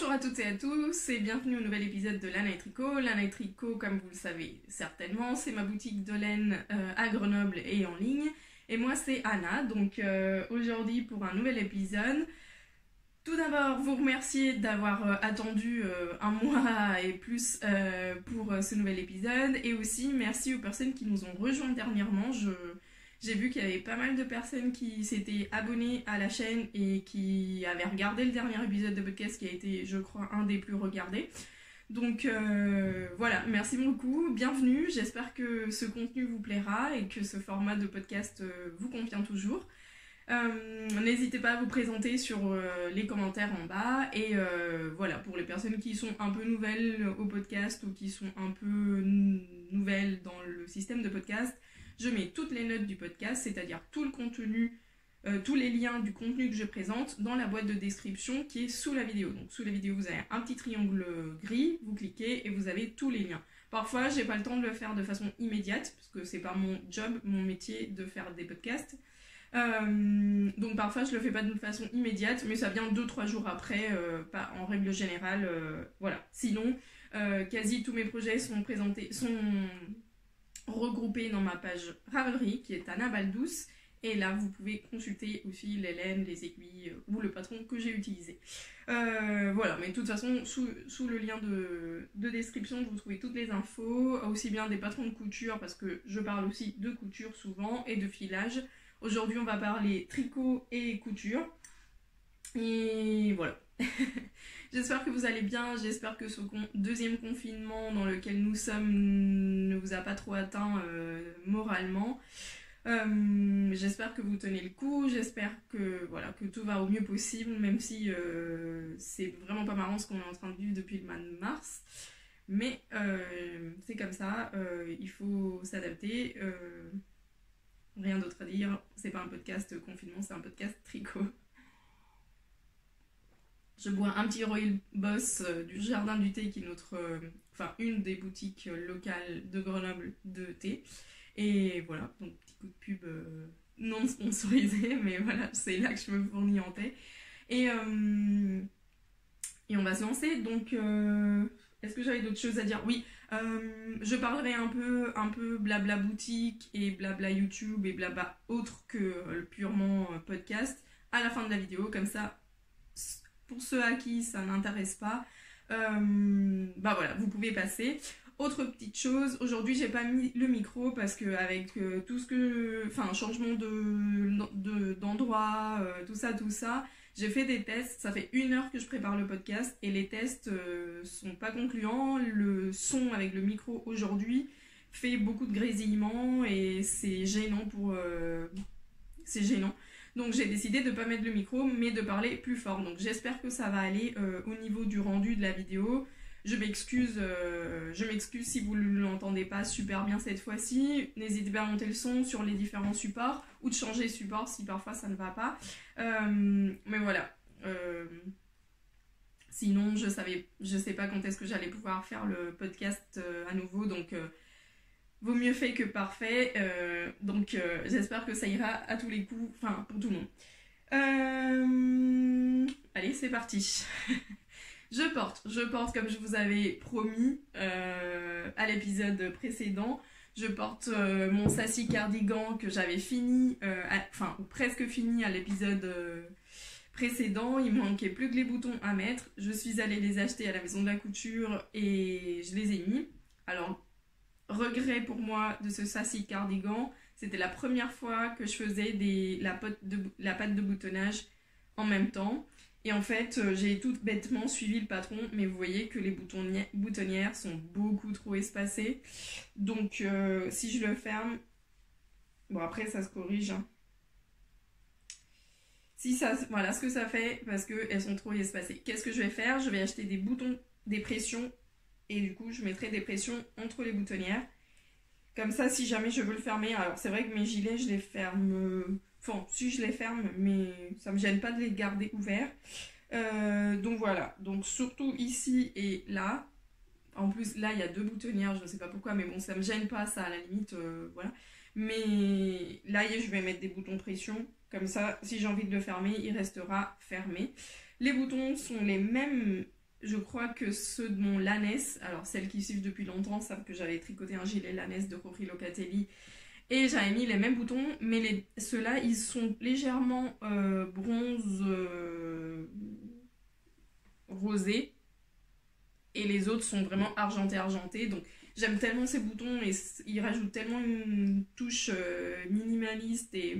Bonjour à toutes et à tous et bienvenue au nouvel épisode de Lana et Tricot. Lana et Tricot, comme vous le savez certainement, c'est ma boutique de laine à Grenoble et en ligne. Et moi c'est Anna, donc aujourd'hui pour un nouvel épisode. Tout d'abord, vous remercier d'avoir attendu un mois et plus pour ce nouvel épisode. Et aussi merci aux personnes qui nous ont rejoints dernièrement. J'ai vu qu'il y avait pas mal de personnes qui s'étaient abonnées à la chaîne et qui avaient regardé le dernier épisode de podcast qui a été, je crois, un des plus regardés. Donc voilà, merci beaucoup, bienvenue, j'espère que ce contenu vous plaira et que ce format de podcast vous convient toujours. N'hésitez pas à vous présenter sur les commentaires en bas et voilà, pour les personnes qui sont un peu nouvelles au podcast ou qui sont un peu nouvelles dans le système de podcast, je mets toutes les notes du podcast, c'est-à-dire tout le contenu, tous les liens du contenu que je présente dans la boîte de description qui est sous la vidéo. Donc sous la vidéo, vous avez un petit triangle gris, vous cliquez et vous avez tous les liens. Parfois, j'ai pas le temps de le faire de façon immédiate, parce que c'est pas mon job, mon métier de faire des podcasts. Donc parfois, je le fais pas de façon immédiate, mais ça vient 2-3 jours après, pas en règle générale, voilà. Sinon, quasi tous mes projets sont regroupés dans ma page Ravelry qui est Anna Baldous, et là vous pouvez consulter aussi les laines, les aiguilles ou le patron que j'ai utilisé. Voilà, mais de toute façon sous le lien de description vous trouvez toutes les infos, aussi bien des patrons de couture parce que je parle aussi de couture souvent et de filage. Aujourd'hui on va parler tricot et couture et voilà. J'espère que vous allez bien, j'espère que ce deuxième confinement dans lequel nous sommes ne vous a pas trop atteint moralement. J'espère que vous tenez le coup, j'espère que, voilà, que tout va au mieux possible, même si c'est vraiment pas marrant ce qu'on est en train de vivre depuis le mois de mars. Mais c'est comme ça, il faut s'adapter. Rien d'autre à dire, c'est pas un podcast confinement, c'est un podcast tricot. Je bois un petit Royal Boss du Jardin du Thé qui est une des boutiques locales de Grenoble de thé. Et voilà, donc petit coup de pub non sponsorisé, mais voilà, c'est là que je me fournis en thé. Et on va se lancer, donc est-ce que j'avais d'autres choses à dire? Oui, je parlerai un peu blabla boutique et blabla YouTube et blabla autre que purement podcast à la fin de la vidéo, comme ça, pour ceux à qui ça n'intéresse pas, bah voilà, vous pouvez passer. Autre petite chose, aujourd'hui j'ai pas mis le micro parce que avec tout ce que, changement d'endroit, tout ça, j'ai fait des tests, ça fait 1 heure que je prépare le podcast et les tests sont pas concluants. Le son avec le micro aujourd'hui fait beaucoup de grésillements et c'est gênant c'est gênant. Donc j'ai décidé de ne pas mettre le micro mais de parler plus fort. Donc j'espère que ça va aller au niveau du rendu de la vidéo. Je m'excuse si vous ne l'entendez pas super bien cette fois-ci. N'hésitez pas à monter le son sur les différents supports ou de changer de support si parfois ça ne va pas. Mais voilà. Sinon, je sais pas quand est-ce que j'allais pouvoir faire le podcast à nouveau. Donc, vaut mieux fait que parfait. Donc, j'espère que ça ira à tous les coups. Enfin, pour tout le monde. Allez, c'est parti. Je porte comme je vous avais promis à l'épisode précédent. Je porte mon sassy cardigan que j'avais fini, ou presque fini à l'épisode précédent. Il me manquait plus que les boutons à mettre. Je suis allée les acheter à la maison de la couture et je les ai mis. Alors, regret pour moi de ce sassy cardigan, c'était la première fois que je faisais la patte de boutonnage en même temps. Et en fait, j'ai tout bêtement suivi le patron, mais vous voyez que les boutonnières sont beaucoup trop espacées. Donc, si je le ferme... Bon, après, ça se corrige. Hein. Voilà ce que ça fait, parce qu'elles sont trop espacées. Qu'est-ce que je vais faire? Je vais acheter des boutons, des pressions, et du coup, je mettrai des pressions entre les boutonnières. Comme ça, si jamais je veux le fermer... Alors, c'est vrai que mes gilets, je les ferme... Enfin, si je les ferme, mais ça me gêne pas de les garder ouverts. Donc voilà, donc surtout ici et là. En plus, là, il y a 2 boutonnières, je ne sais pas pourquoi, mais bon, ça me gêne pas, ça, à la limite, voilà. Mais là, je vais mettre des boutons pression. Comme ça, si j'ai envie de le fermer, il restera fermé. Les boutons sont les mêmes je crois que ceux de mon Lanès, alors celles qui suivent depuis longtemps savent que j'avais tricoté un gilet Lanès de Rory Locatelli et j'avais mis les mêmes boutons, mais ceux-là ils sont légèrement bronze rosé et les autres sont vraiment argentés. Donc j'aime tellement ces boutons et ils rajoutent tellement une touche minimaliste et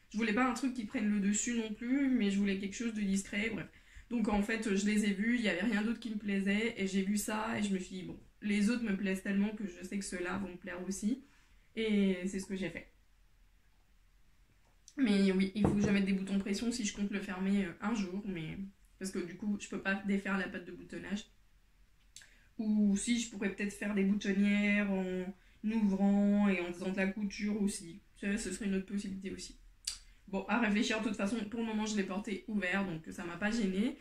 je voulais pas un truc qui prenne le dessus non plus, mais je voulais quelque chose de discret, bref. Donc en fait, je les ai vus, il n'y avait rien d'autre qui me plaisait, et j'ai vu ça, et je me suis dit, bon, les autres me plaisent tellement que je sais que ceux-là vont me plaire aussi, et c'est ce que j'ai fait. Mais oui, il faut que je mette des boutons pression si je compte le fermer un jour, mais parce que du coup, je peux pas défaire la pâte de boutonnage. Ou si, je pourrais peut-être faire des boutonnières en ouvrant et en faisant de la couture aussi. Ça, ce serait une autre possibilité aussi. Bon, à réfléchir, de toute façon, pour le moment, je l'ai porté ouvert, donc ça m'a pas gêné.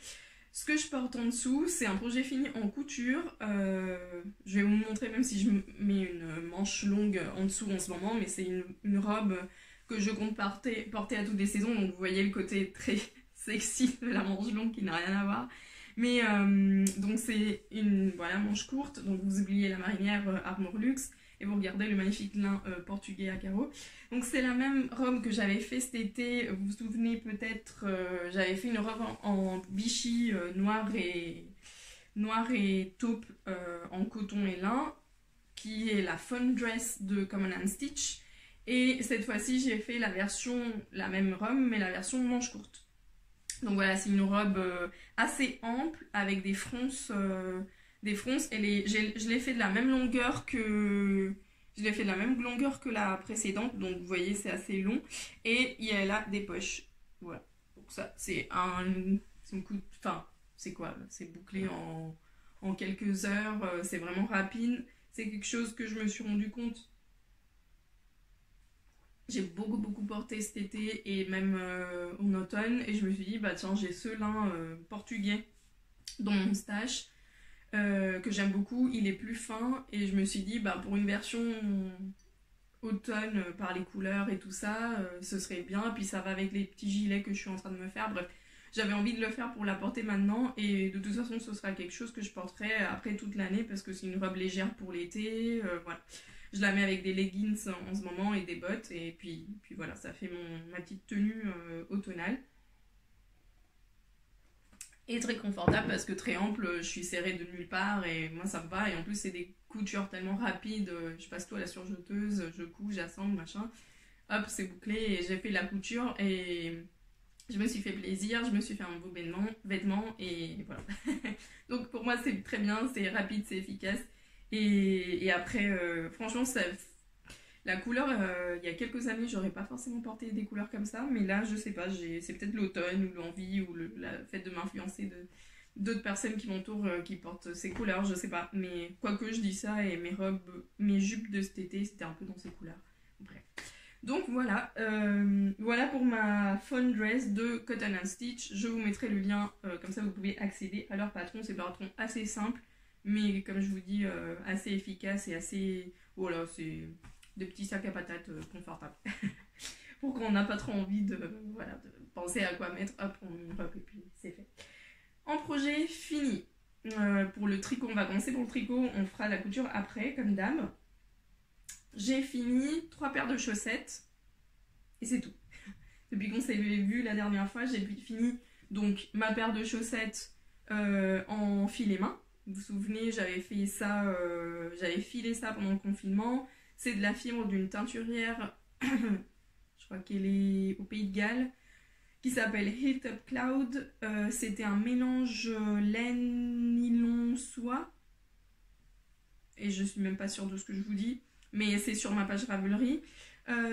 Ce que je porte en dessous, c'est un projet fini en couture. Je vais vous montrer, même si je mets une manche longue en dessous en ce moment, mais c'est une robe que je compte porter à toutes les saisons, donc vous voyez le côté très sexy de la manche longue qui n'a rien à voir. Mais donc c'est une voilà, manche courte, donc vous oubliez la marinière Armor Luxe et vous regardez le magnifique lin portugais à carreaux. Donc c'est la même robe que j'avais fait cet été, vous vous souvenez peut-être, j'avais fait une robe en Vichy noir et taupe en coton et lin, qui est la Fun Dress de Common & Stitch. Et cette fois-ci j'ai fait la même robe mais la version manche courte. Donc voilà, c'est une robe assez ample avec des fronces et je l'ai fait de la même longueur que la précédente, donc vous voyez c'est assez long et il y a là des poches. Voilà. Donc ça c'est une coup enfin, c'est quoi là, c'est bouclé en quelques heures, c'est vraiment rapide, c'est quelque chose que je me suis rendu compte. J'ai beaucoup porté cet été et même en automne et je me suis dit bah tiens j'ai ce lin portugais dans mon stash que j'aime beaucoup, il est plus fin et je me suis dit bah pour une version automne par les couleurs et tout ça ce serait bien, puis ça va avec les petits gilets que je suis en train de me faire, bref j'avais envie de le faire pour la porter maintenant et de toute façon ce sera quelque chose que je porterai après toute l'année parce que c'est une robe légère pour l'été, voilà. Je la mets avec des leggings en ce moment et des bottes et puis voilà, ça fait ma petite tenue automnale. Et très confortable parce que très ample, je suis serrée de nulle part et moi ça me va. Et en plus c'est des coutures tellement rapides, je passe tout à la surjeteuse, je couds, j'assemble, machin. Hop, c'est bouclé et j'ai fait la couture et je me suis fait plaisir, je me suis fait un beau vêtement et voilà. Donc pour moi c'est très bien, c'est rapide, c'est efficace. Et après, franchement, la couleur, il y a quelques années, j'aurais pas forcément porté des couleurs comme ça, mais là, je sais pas, c'est peut-être l'automne ou l'envie ou la fait de m'influencer d'autres personnes qui m'entourent qui portent ces couleurs, je sais pas. Mais quoique je dis ça, et mes jupes de cet été, c'était un peu dans ces couleurs. Bref. Donc voilà, voilà pour ma Fun Dress de Cotton & Stitch. Je vous mettrai le lien, comme ça vous pouvez accéder à leur patron. C'est un patron assez simple, mais comme je vous dis, assez efficace et assez... Voilà, c'est des petits sacs à patates confortables. Pour qu'on n'a pas trop envie de penser à quoi mettre, hop, on met une robe et puis c'est fait. En projet fini. Pour le tricot, on va commencer pour le tricot, on fera la couture après, comme d'hab. J'ai fini 3 paires de chaussettes et c'est tout. Depuis qu'on s'est vu la dernière fois, j'ai fini donc ma paire de chaussettes en filet main. Vous vous souvenez, j'avais filé ça pendant le confinement. C'est de la fibre d'une teinturière, je crois qu'elle est au Pays de Galles, qui s'appelle Hilltop Cloud. C'était un mélange laine, nylon, soie. Et je suis même pas sûre de ce que je vous dis, mais c'est sur ma page Ravelry.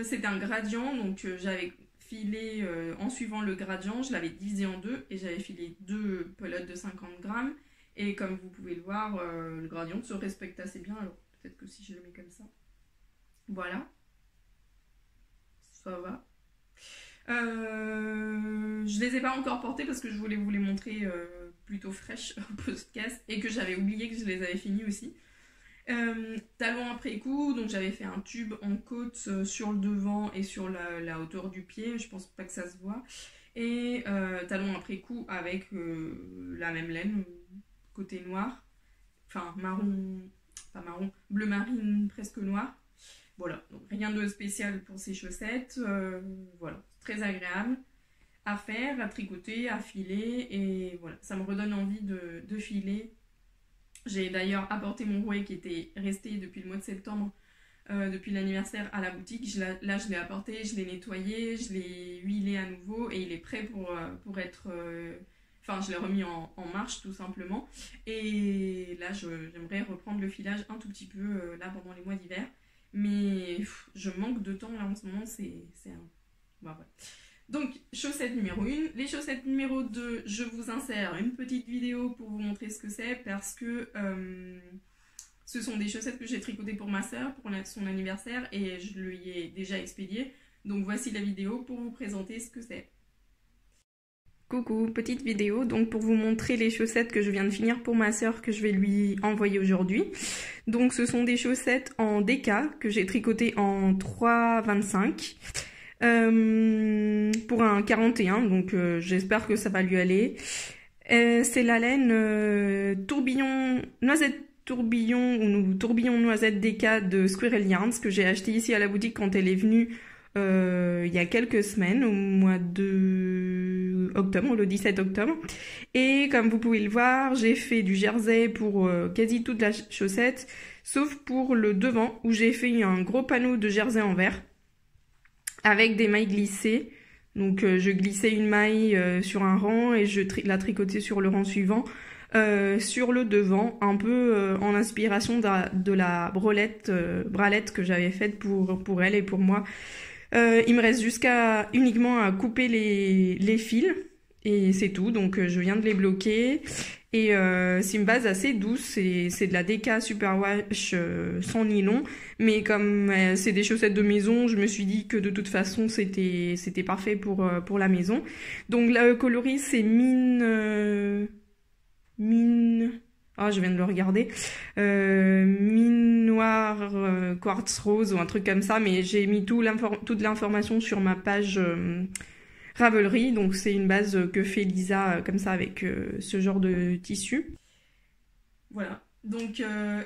C'était un gradient, donc j'avais filé en suivant le gradient, je l'avais divisé en deux et j'avais filé 2 pelotes de 50 grammes. Et comme vous pouvez le voir, le gradient se respecte assez bien, alors peut-être que si je le mets comme ça. Voilà. Ça va. Je les ai pas encore portées parce que je voulais vous les montrer plutôt fraîches au podcast et que j'avais oublié que je les avais finies aussi. Talons après coup, donc j'avais fait un tube en côte sur le devant et sur la hauteur du pied, je pense pas que ça se voit. Et talons après coup avec la même laine, côté noir, enfin marron, pas marron, bleu marine presque noir. Voilà, donc rien de spécial pour ces chaussettes, voilà, très agréable à faire, à tricoter, à filer, et voilà, ça me redonne envie de filer. J'ai d'ailleurs apporté mon rouet qui était resté depuis le mois de septembre, depuis l'anniversaire à la boutique. Là, je l'ai apporté, je l'ai nettoyé, je l'ai huilé à nouveau et il est prêt pour être... Enfin, je l'ai remis en marche tout simplement. Et là, j'aimerais reprendre le filage un tout petit peu là pendant les mois d'hiver. Mais je manque de temps là en ce moment, c'est un... Bah, ouais. Donc, chaussette numéro 1. Les chaussettes numéro 2, je vous insère une petite vidéo pour vous montrer ce que c'est parce que ce sont des chaussettes que j'ai tricotées pour ma soeur pour son anniversaire et je lui ai déjà expédié. Donc, voici la vidéo pour vous présenter ce que c'est. Coucou, petite vidéo donc pour vous montrer les chaussettes que je viens de finir pour ma soeur que je vais lui envoyer aujourd'hui. Donc ce sont des chaussettes en DK que j'ai tricotées en 3,25 pour un 41, donc j'espère que ça va lui aller. C'est la laine tourbillon, noisette tourbillon ou tourbillon noisette DK de Squirrel Yarns que j'ai acheté ici à la boutique quand elle est venue il y a quelques semaines, au mois de octobre, le 17 octobre. Et comme vous pouvez le voir, j'ai fait du jersey pour quasi toute la chaussette, sauf pour le devant où j'ai fait un gros panneau de jersey en verre avec des mailles glissées. Donc je glissais une maille sur un rang et je la tricotais sur le rang suivant. Sur le devant, un peu en inspiration de la bralette que j'avais faite pour elle et pour moi. Il me reste uniquement à couper les fils et c'est tout, donc je viens de les bloquer et c'est une base assez douce, c'est de la DK Superwash sans nylon, mais comme c'est des chaussettes de maison, je me suis dit que de toute façon c'était parfait pour la maison. Donc le coloris c'est mine... Ah, je viens de le regarder. Mine noire, quartz rose ou un truc comme ça, mais j'ai mis toute l'information sur ma page Ravelry. Donc c'est une base que fait Lisa comme ça avec ce genre de tissu. Voilà. Donc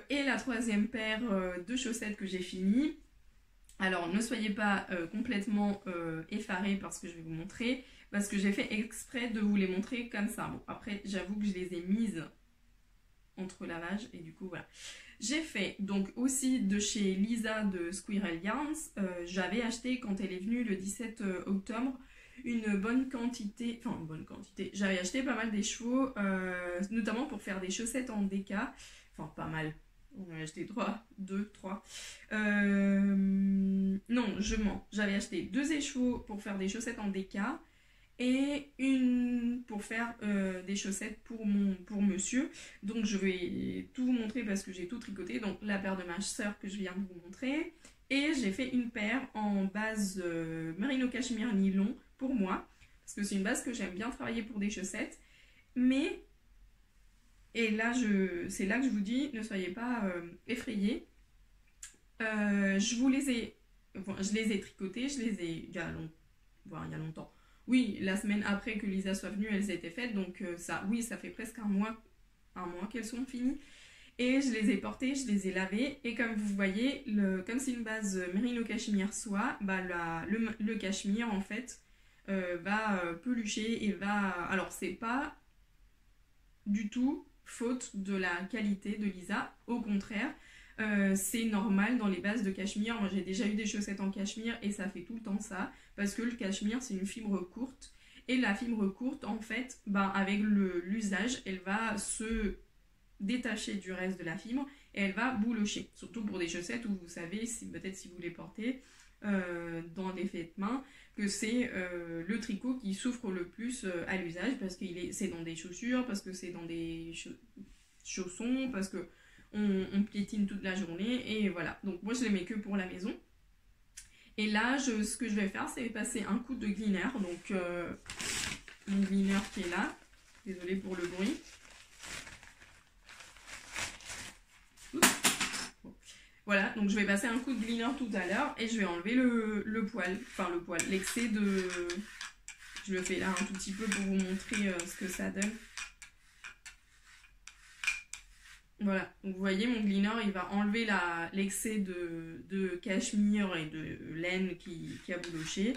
et la troisième paire de chaussettes que j'ai fini. Alors ne soyez pas complètement effarés parce que je vais vous montrer, parce que j'ai fait exprès de vous les montrer comme ça. Bon, après j'avoue que je les ai mises entre lavage et du coup voilà. J'ai fait donc aussi de chez Lisa de Squirrel Yarns. J'avais acheté quand elle est venue le 17 octobre une bonne quantité, j'avais acheté pas mal d'écheveaux, notamment pour faire des chaussettes en DK, enfin pas mal. On a acheté 3. Non, je mens. J'avais acheté 2 écheveaux pour faire des chaussettes en DK et une pour faire des chaussettes pour monsieur. Donc je vais tout vous montrer parce que j'ai tout tricoté. Donc la paire de ma soeur que je viens de vous montrer. Et j'ai fait une paire en base merino cachemire nylon pour moi. Parce que c'est une base que j'aime bien travailler pour des chaussettes. Mais... Et là, c'est là que je vous dis, ne soyez pas effrayés. Je les ai tricotées, il y a longtemps. Oui, la semaine après que Lisa soit venue, elles étaient faites. Donc ça fait presque un mois qu'elles sont finies. Et je les ai portées, je les ai lavées. Et comme vous voyez, comme c'est une base merino cachemire soie, bah le cachemire en fait va pelucher et va... Alors c'est pas du tout faute de la qualité de Lisa, au contraire, c'est normal dans les bases de cachemire. Moi j'ai déjà eu des chaussettes en cachemire et ça fait tout le temps ça, parce que le cachemire c'est une fibre courte, et la fibre courte en fait, avec l'usage, elle va se détacher du reste de la fibre et elle va boulocher, surtout pour des chaussettes où vous savez, peut-être si vous les portez dans des vêtements, que c'est le tricot qui souffre le plus à l'usage, parce que c'est dans des chaussures, parce que c'est dans des chaussons, parce que on piétine toute la journée, et voilà. Donc moi je les mets que pour la maison. Et là, ce que je vais faire, c'est passer un coup de glitter, donc mon glitter qui est là, désolée pour le bruit. Voilà, donc je vais passer un coup de glitter tout à l'heure et je vais enlever le poil, l'excès de... Je le fais là un tout petit peu pour vous montrer ce que ça donne. Voilà, donc vous voyez, mon glitter, il va enlever l'excès de cachemire et de laine qui a bouloché.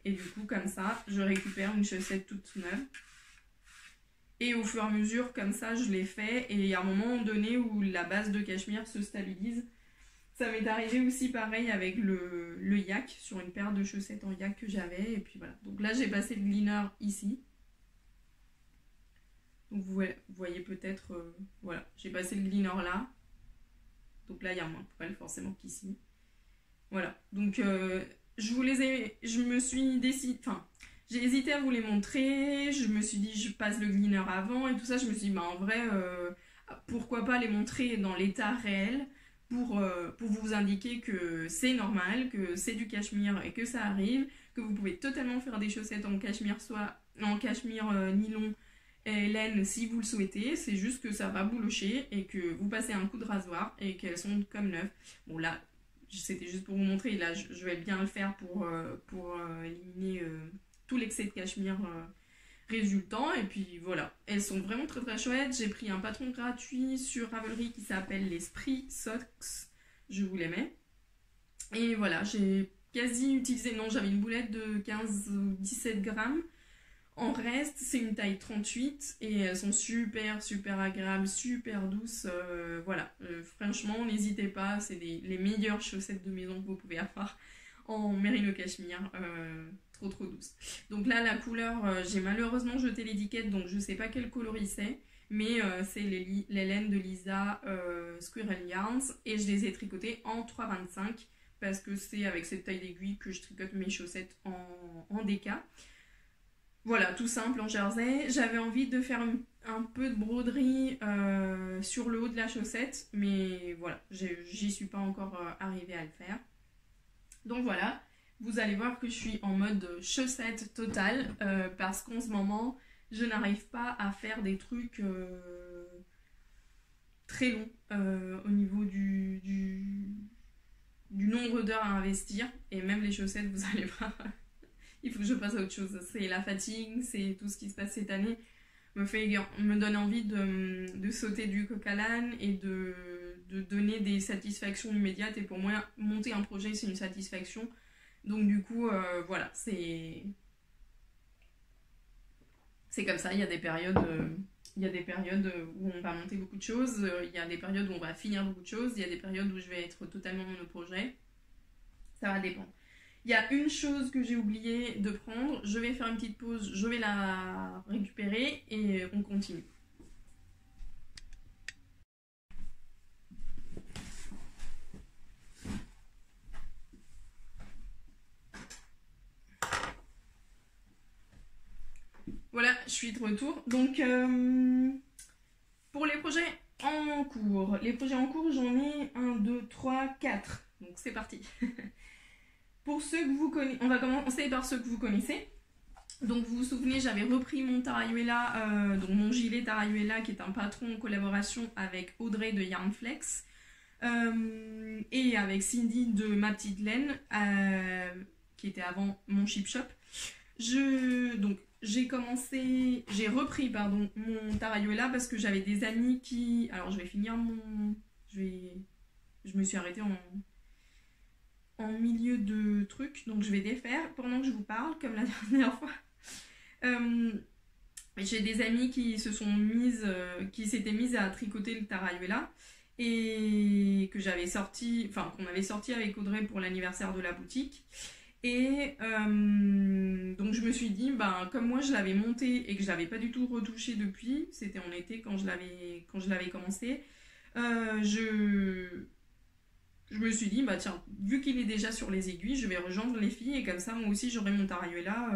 Et du coup, comme ça, je récupère une chaussette toute neuve. Et au fur et à mesure, comme ça, je l'ai fait. Et il y a un moment donné où la base de cachemire se stabilise. Ça m'est arrivé aussi pareil avec le yak, sur une paire de chaussettes en yak que j'avais. Et puis voilà. Donc là, j'ai passé le glitter ici. Donc vous voyez peut-être, voilà, j'ai passé le glitter là. Donc là, il y a moins de poils forcément qu'ici. Voilà. Donc je me suis décidé, enfin, j'ai hésité à vous les montrer. Je me suis dit, je passe le glitter avant et tout ça. Je me suis dit, bah en vrai, pourquoi pas les montrer dans l'état réel pour vous indiquer que c'est normal, que c'est du cachemire et que ça arrive, que vous pouvez totalement faire des chaussettes en cachemire, soit en cachemire nylon et laine si vous le souhaitez. C'est juste que ça va boulocher et que vous passez un coup de rasoir et qu'elles sont comme neuves. Bon là, c'était juste pour vous montrer. Là, je vais bien le faire pour éliminer tout l'excès de cachemire résultant. Et puis voilà, elles sont vraiment très très chouettes. J'ai pris un patron gratuit sur Ravelry qui s'appelle les Spree Socks. Je vous les mets. Et voilà, j'ai quasi utilisé, non, j'avais une boulette de 15 ou 17 grammes. En reste, c'est une taille 38 et elles sont super super agréables, super douces. Voilà, franchement, n'hésitez pas, c'est les meilleures chaussettes de maison que vous pouvez avoir en mérino cachemire. Trop trop douce. Donc là, la couleur, j'ai malheureusement jeté l'étiquette, donc je sais pas quel coloris c'est, mais c'est les laines de Lisa Squirrel Yarns et je les ai tricotées en 3,25 parce que c'est avec cette taille d'aiguille que je tricote mes chaussettes en DK. Voilà, tout simple en jersey. J'avais envie de faire un peu de broderie sur le haut de la chaussette, mais voilà, j'y suis pas encore arrivée à le faire. Donc voilà, vous allez voir que je suis en mode chaussette totale parce qu'en ce moment, je n'arrive pas à faire des trucs très longs au niveau du nombre d'heures à investir. Et même les chaussettes, vous allez voir, il faut que je passe à autre chose. C'est la fatigue, c'est tout ce qui se passe cette année me donne envie de sauter du coq à l'âne et de donner des satisfactions immédiates. Et pour moi, monter un projet, c'est une satisfaction. Donc du coup, voilà, c'est comme ça. Il y a des périodes où on va monter beaucoup de choses. Il y a des périodes où on va finir beaucoup de choses. Il y a des périodes où je vais être totalement monoprojet. Ça va dépendre. Il y a une chose que j'ai oublié de prendre. Je vais faire une petite pause. Je vais la récupérer et on continue. Voilà, je suis de retour. Donc, pour les projets en cours. Les projets en cours, j'en ai 1, 2, 3, 4. Donc, c'est parti. Pour ceux que vous connaissez, on va commencer par ceux que vous connaissez. Donc, vous vous souvenez, j'avais repris mon Tarayuela, donc mon gilet Tarayuela, qui est un patron en collaboration avec Audrey de Yarnflex. Et avec Cindy de Ma Petite Laine, qui était avant mon Chip Shop. Donc, j'ai repris mon Tarayuela parce que j'avais des amis qui... Alors, je vais finir je me suis arrêtée en milieu de trucs, donc je vais défaire pendant que je vous parle, comme la dernière fois. J'ai des amis qui s'étaient mises à tricoter le Tarayuela et qu'on avait sorti avec Audrey pour l'anniversaire de la boutique. Et donc je me suis dit, comme moi je l'avais monté et que je l'avais pas du tout retouché depuis, c'était en été quand je l'avais commencé, je me suis dit, tiens, vu qu'il est déjà sur les aiguilles, je vais rejoindre les filles et comme ça moi aussi j'aurai mon Tarayuela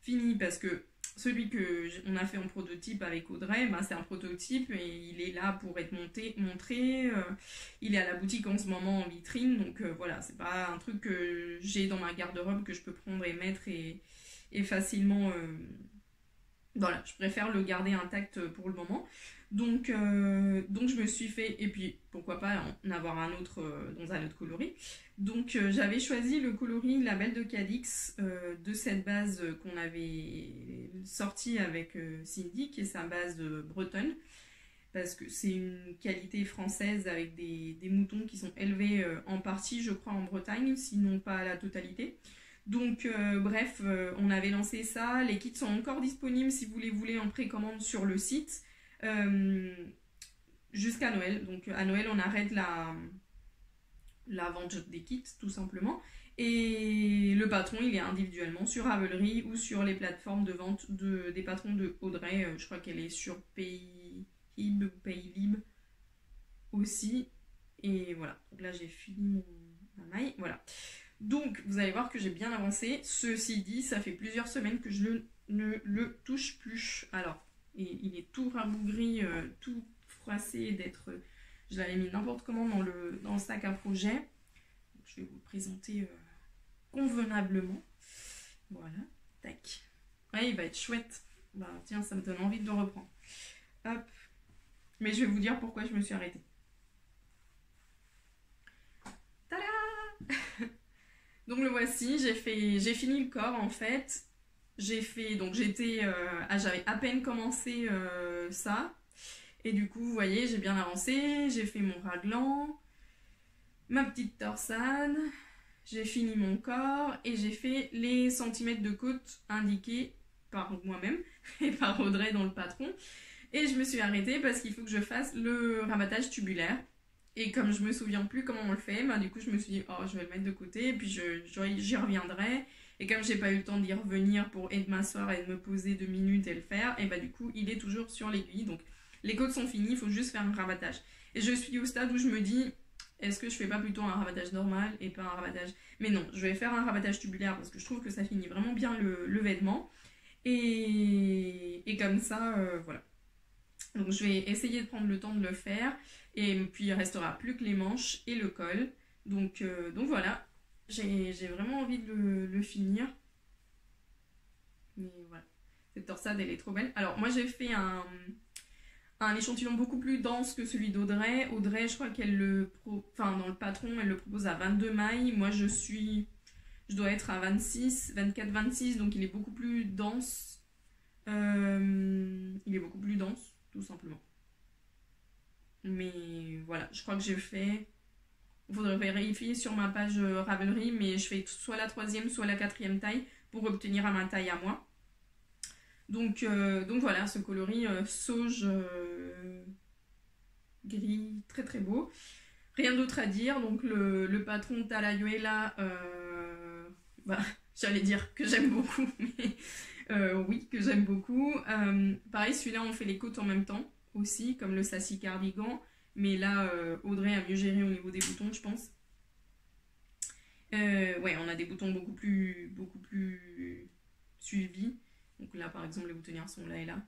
fini, parce que celui qu'on a fait en prototype avec Audrey, c'est un prototype et il est là pour être montré. Il est à la boutique en ce moment en vitrine, donc voilà, c'est pas un truc que j'ai dans ma garde-robe que je peux prendre et mettre et facilement. Voilà, je préfère le garder intact pour le moment. Donc je me suis fait, et puis pourquoi pas en avoir un autre dans un autre coloris. Donc j'avais choisi le coloris Label de Cadix de cette base qu'on avait sortie avec Cindy, qui est sa base bretonne, parce que c'est une qualité française avec des moutons qui sont élevés en partie, je crois, en Bretagne, sinon pas la totalité. Donc bref, on avait lancé ça. Les kits sont encore disponibles si vous les voulez en précommande sur le site jusqu'à Noël. Donc à Noël, on arrête la vente des kits tout simplement. Et le patron, il est individuellement sur Ravelry ou sur les plateformes de vente des patrons de Audrey. Je crois qu'elle est sur Paylib ou Paylib aussi. Et voilà. Donc là, j'ai fini ma maille. Voilà. Donc, vous allez voir que j'ai bien avancé. Ceci dit, ça fait plusieurs semaines que je ne le touche plus. Alors, il est tout rabougri, tout froissé d'être... Je l'avais mis n'importe comment dans le sac à projet. Donc, je vais vous le présenter convenablement. Voilà, tac. Ouais, il va être chouette. Bah tiens, ça me donne envie de le reprendre. Hop. Mais je vais vous dire pourquoi je me suis arrêtée. Tada! Donc le voici, j'ai fini le corps en fait. Donc j'étais, j'avais à peine commencé ça. Et du coup, vous voyez, j'ai bien avancé. J'ai fait mon raglan, ma petite torsade. J'ai fini mon corps et j'ai fait les centimètres de côte indiqués par moi-même et par Audrey dans le patron. Et je me suis arrêtée parce qu'il faut que je fasse le rabattage tubulaire. Et comme je me souviens plus comment on le fait, bah du coup je me suis dit, oh je vais le mettre de côté et puis j'y reviendrai. Et comme j'ai pas eu le temps d'y revenir pour de m'asseoir et de me poser 2 minutes et le faire, et bah du coup il est toujours sur l'aiguille. Donc les côtes sont finies, il faut juste faire un rabattage. Et je suis au stade où je me dis... Est-ce que je fais pas plutôt un rabattage normal et pas un rabattage... Mais non, je vais faire un rabattage tubulaire parce que je trouve que ça finit vraiment bien le vêtement. Et comme ça, voilà. Donc je vais essayer de prendre le temps de le faire. Et puis il restera plus que les manches et le col. Donc voilà, j'ai vraiment envie de le finir. Mais voilà, cette torsade elle est trop belle. Alors moi j'ai fait un échantillon beaucoup plus dense que celui d'Audrey. Audrey, je crois qu'elle dans le patron, elle le propose à 22 mailles. Moi, je dois être à 26, 24, 26, donc il est beaucoup plus dense. Il est beaucoup plus dense, tout simplement. Mais voilà, je crois que j'ai fait... Il faudrait vérifier sur ma page Ravelry, mais je fais soit la 3e, soit la 4e taille pour obtenir à ma taille à moi. Donc voilà, ce coloris sauge gris, très très beau. Rien d'autre à dire. Donc le patron Talayuela, j'allais dire que j'aime beaucoup, mais oui, que j'aime beaucoup. Pareil, celui-là, on fait les côtes en même temps aussi, comme le Sassy Cardigan. Mais là, Audrey a mieux géré au niveau des boutons, je pense. Ouais, on a des boutons beaucoup plus suivis. Donc là, par exemple, les boutonnières sont là et là.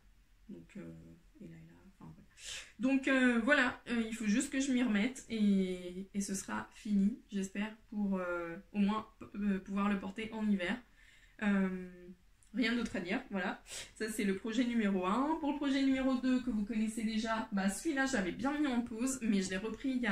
Donc, et là et là. Enfin, voilà. Donc, voilà. Il faut juste que je m'y remette. Et ce sera fini, j'espère, pour au moins pouvoir le porter en hiver. Rien d'autre à dire. Voilà. Ça, c'est le projet numéro 1. Pour le projet numéro 2, que vous connaissez déjà, celui-là, j'avais bien mis en pause. Mais je l'ai repris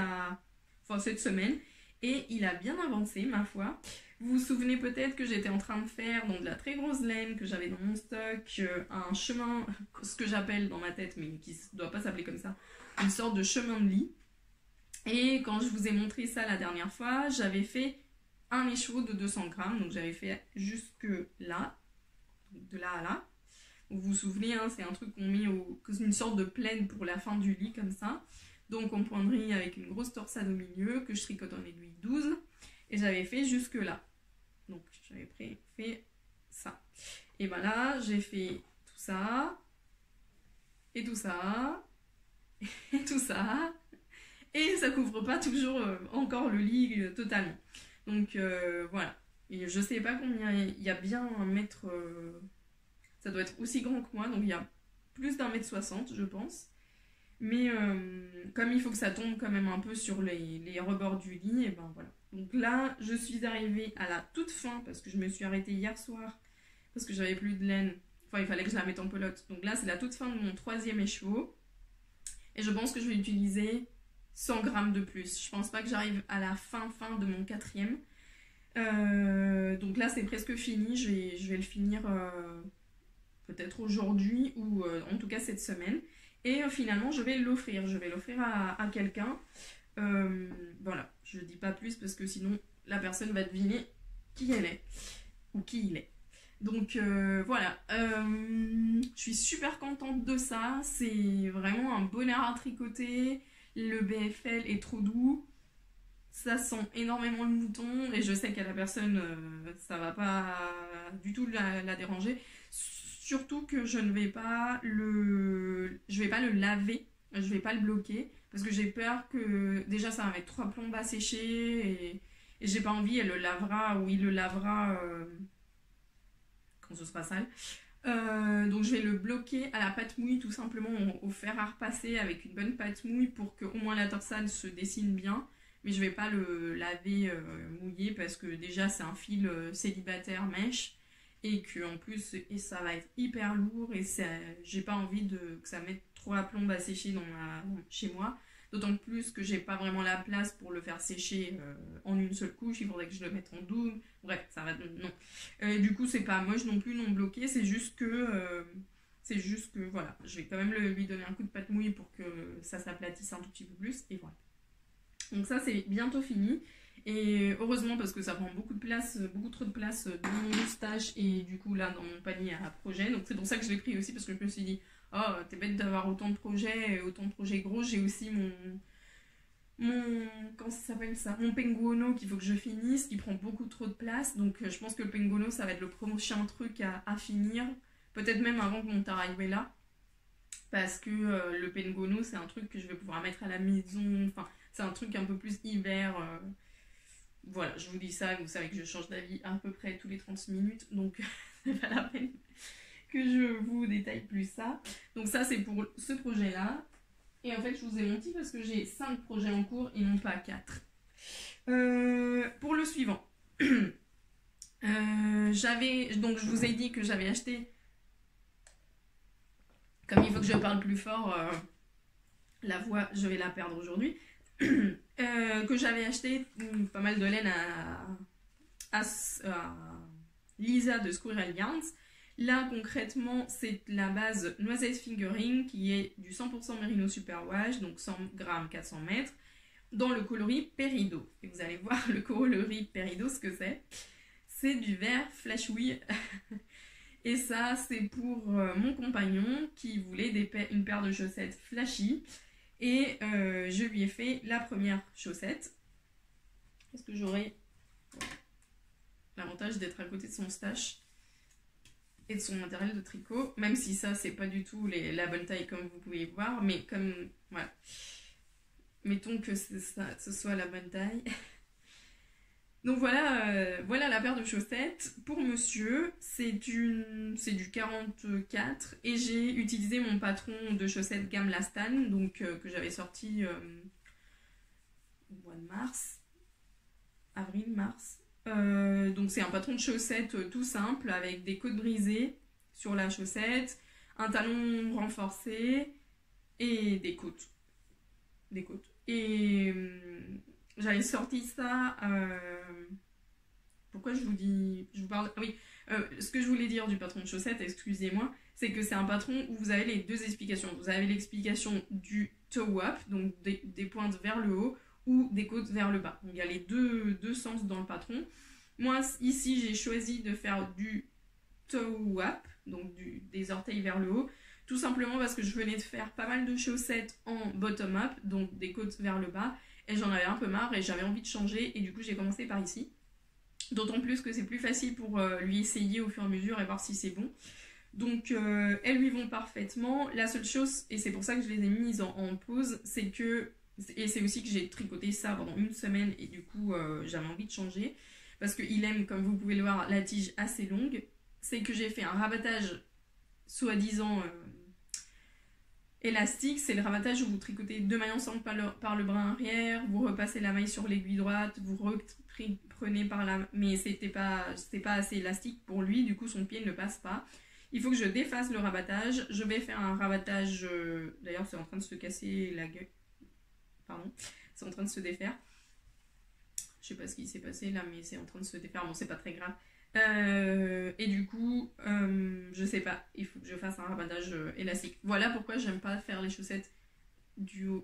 cette semaine. Et il a bien avancé, ma foi. Vous vous souvenez peut-être que j'étais en train de faire de la très grosse laine que j'avais dans mon stock, un chemin, ce que j'appelle dans ma tête, mais qui ne doit pas s'appeler comme ça, une sorte de chemin de lit. Et quand je vous ai montré ça la dernière fois, j'avais fait un écheveau de 200 grammes, donc j'avais fait jusque là, de là à là. Donc vous vous souvenez, hein, c'est un truc qu'on met une sorte de plaine pour la fin du lit, comme ça. Donc en pointerie avec une grosse torsade au milieu, que je tricote en aiguille 12. Et j'avais fait jusque là. Donc j'avais fait ça. Et ben là, j'ai fait tout ça. Et tout ça. Et tout ça. Et ça couvre pas toujours encore le lit totalement. Donc voilà. Et je sais pas combien il y a bien un mètre... ça doit être aussi grand que moi. Donc il y a plus d'1,60 m, je pense. Mais comme il faut que ça tombe quand même un peu sur les rebords du lit, et ben voilà. Donc là, je suis arrivée à la toute fin, parce que je me suis arrêtée hier soir, parce que j'avais plus de laine. Enfin, il fallait que je la mette en pelote. Donc là, c'est la toute fin de mon 3e écheveau. Et je pense que je vais utiliser 100 grammes de plus. Je pense pas que j'arrive à la fin de mon 4e. Donc là, c'est presque fini. Je vais le finir peut-être aujourd'hui, ou en tout cas cette semaine. Et finalement, je vais l'offrir. Je vais l'offrir à quelqu'un. Voilà, je dis pas plus parce que sinon la personne va deviner qui elle est ou qui il est. Donc voilà, je suis super contente de ça. C'est vraiment un bonheur à tricoter. Le BFL est trop doux. Ça sent énormément le mouton et je sais qu'à la personne, ça va pas du tout la déranger. Surtout que je vais pas le laver, je vais pas le bloquer parce que j'ai peur que déjà ça va mettre 3 plombes à sécher et j'ai pas envie, elle le lavera ou il le lavera quand ce sera sale. Donc je vais le bloquer à la pâte mouille tout simplement au fer à repasser avec une bonne pâte mouille pour que au moins la torsade se dessine bien. Mais je vais pas le laver mouillé parce que déjà c'est un fil célibataire mèche et que en plus et ça va être hyper lourd et j'ai pas envie que ça mette trop la plombe à sécher chez moi. D'autant plus que j'ai pas vraiment la place pour le faire sécher en une seule couche, il faudrait que je le mette en double. Bref, ça va non. Du coup, c'est pas moche non plus, non bloqué, c'est juste que voilà, je vais quand même lui donner un coup de pâte mouille pour que ça s'aplatisse un tout petit peu plus et voilà. Donc ça c'est bientôt fini et heureusement parce que ça prend beaucoup de place, beaucoup trop de place dans mon moustache et du coup là dans mon panier à projets. Donc c'est pour ça que je l'ai pris aussi parce que je me suis dit oh t'es bête d'avoir autant de projets gros. J'ai aussi comment ça s'appelle ça, mon penguono qu'il faut que je finisse, qui prend beaucoup trop de place. Donc je pense que le penguono ça va être le prochain truc à finir, peut-être même avant que mon Tarayuela. Parce que le pengono c'est un truc que je vais pouvoir mettre à la maison, enfin c'est un truc un peu plus hiver. Voilà, je vous dis ça, vous savez que je change d'avis à peu près tous les 30 minutes, donc c'est pas la peine que je vous détaille plus ça. Donc ça c'est pour ce projet-là. Et en fait je vous ai menti parce que j'ai 5 projets en cours et non pas 4. Pour le suivant, donc je vous ai dit que j'avais acheté, comme il faut que je parle plus fort, la voix je vais la perdre aujourd'hui. Que j'avais acheté pas mal de laine à Lisa de Squirrel Yarns. Là concrètement c'est la base Noisette Fingering qui est du 100% Merino Superwash, donc 100 grammes 400 mètres, dans le coloris Perido. Et vous allez voir le coloris Perido ce que c'est. C'est du vert flashouille. Et ça c'est pour mon compagnon qui voulait une paire de chaussettes flashy. Et je lui ai fait la première chaussette. Est-ce que j'aurai l'avantage d'être à côté de son stash et de son matériel de tricot, même si ça c'est pas du tout la bonne taille comme vous pouvez voir, mais comme voilà, mettons que ce soit la bonne taille. Donc voilà, voilà la paire de chaussettes pour monsieur. C'est du 44 et j'ai utilisé mon patron de chaussettes gamme Lastan, donc que j'avais sorti au mois de mars, avril-mars. Donc c'est un patron de chaussettes tout simple avec des côtes brisées sur la chaussette, un talon renforcé et des côtes. Et j'avais sorti ça. Pourquoi je vous parle. Ah oui, ce que je voulais dire du patron de chaussettes, excusez-moi, c'est que c'est un patron où vous avez les deux explications. Vous avez l'explication du toe up, donc des pointes vers le haut, ou des côtes vers le bas. Donc il y a les deux sens dans le patron. Moi, ici, j'ai choisi de faire du toe up, donc des orteils vers le haut, tout simplement parce que je venais de faire pas mal de chaussettes en bottom up, donc des côtes vers le bas, et j'en avais un peu marre et j'avais envie de changer, et du coup j'ai commencé par ici. D'autant plus que c'est plus facile pour lui essayer au fur et à mesure et voir si c'est bon. Donc elles lui vont parfaitement. La seule chose, et c'est pour ça que je les ai mises en pause, c'est que, et c'est aussi que j'ai tricoté ça pendant une semaine et du coup j'avais envie de changer, parce qu'il aime, comme vous pouvez le voir, la tige assez longue. C'est que j'ai fait un rabattage soi-disant élastique. C'est le rabattage où vous tricotez 2 mailles ensemble par le bras arrière, vous repassez la maille sur l'aiguille droite, vous reprenez par la... Mais c'était pas assez élastique pour lui, du coup son pied ne passe pas. Il faut que je défasse le rabattage. Je vais faire un rabattage... D'ailleurs c'est en train de se casser la gueule. Pardon. C'est en train de se défaire. Je sais pas ce qui s'est passé là, mais c'est en train de se défaire. Bon, c'est pas très grave. Et du coup, je sais pas, il faut que je fasse un rabattage élastique. Voilà pourquoi j'aime pas faire les chaussettes du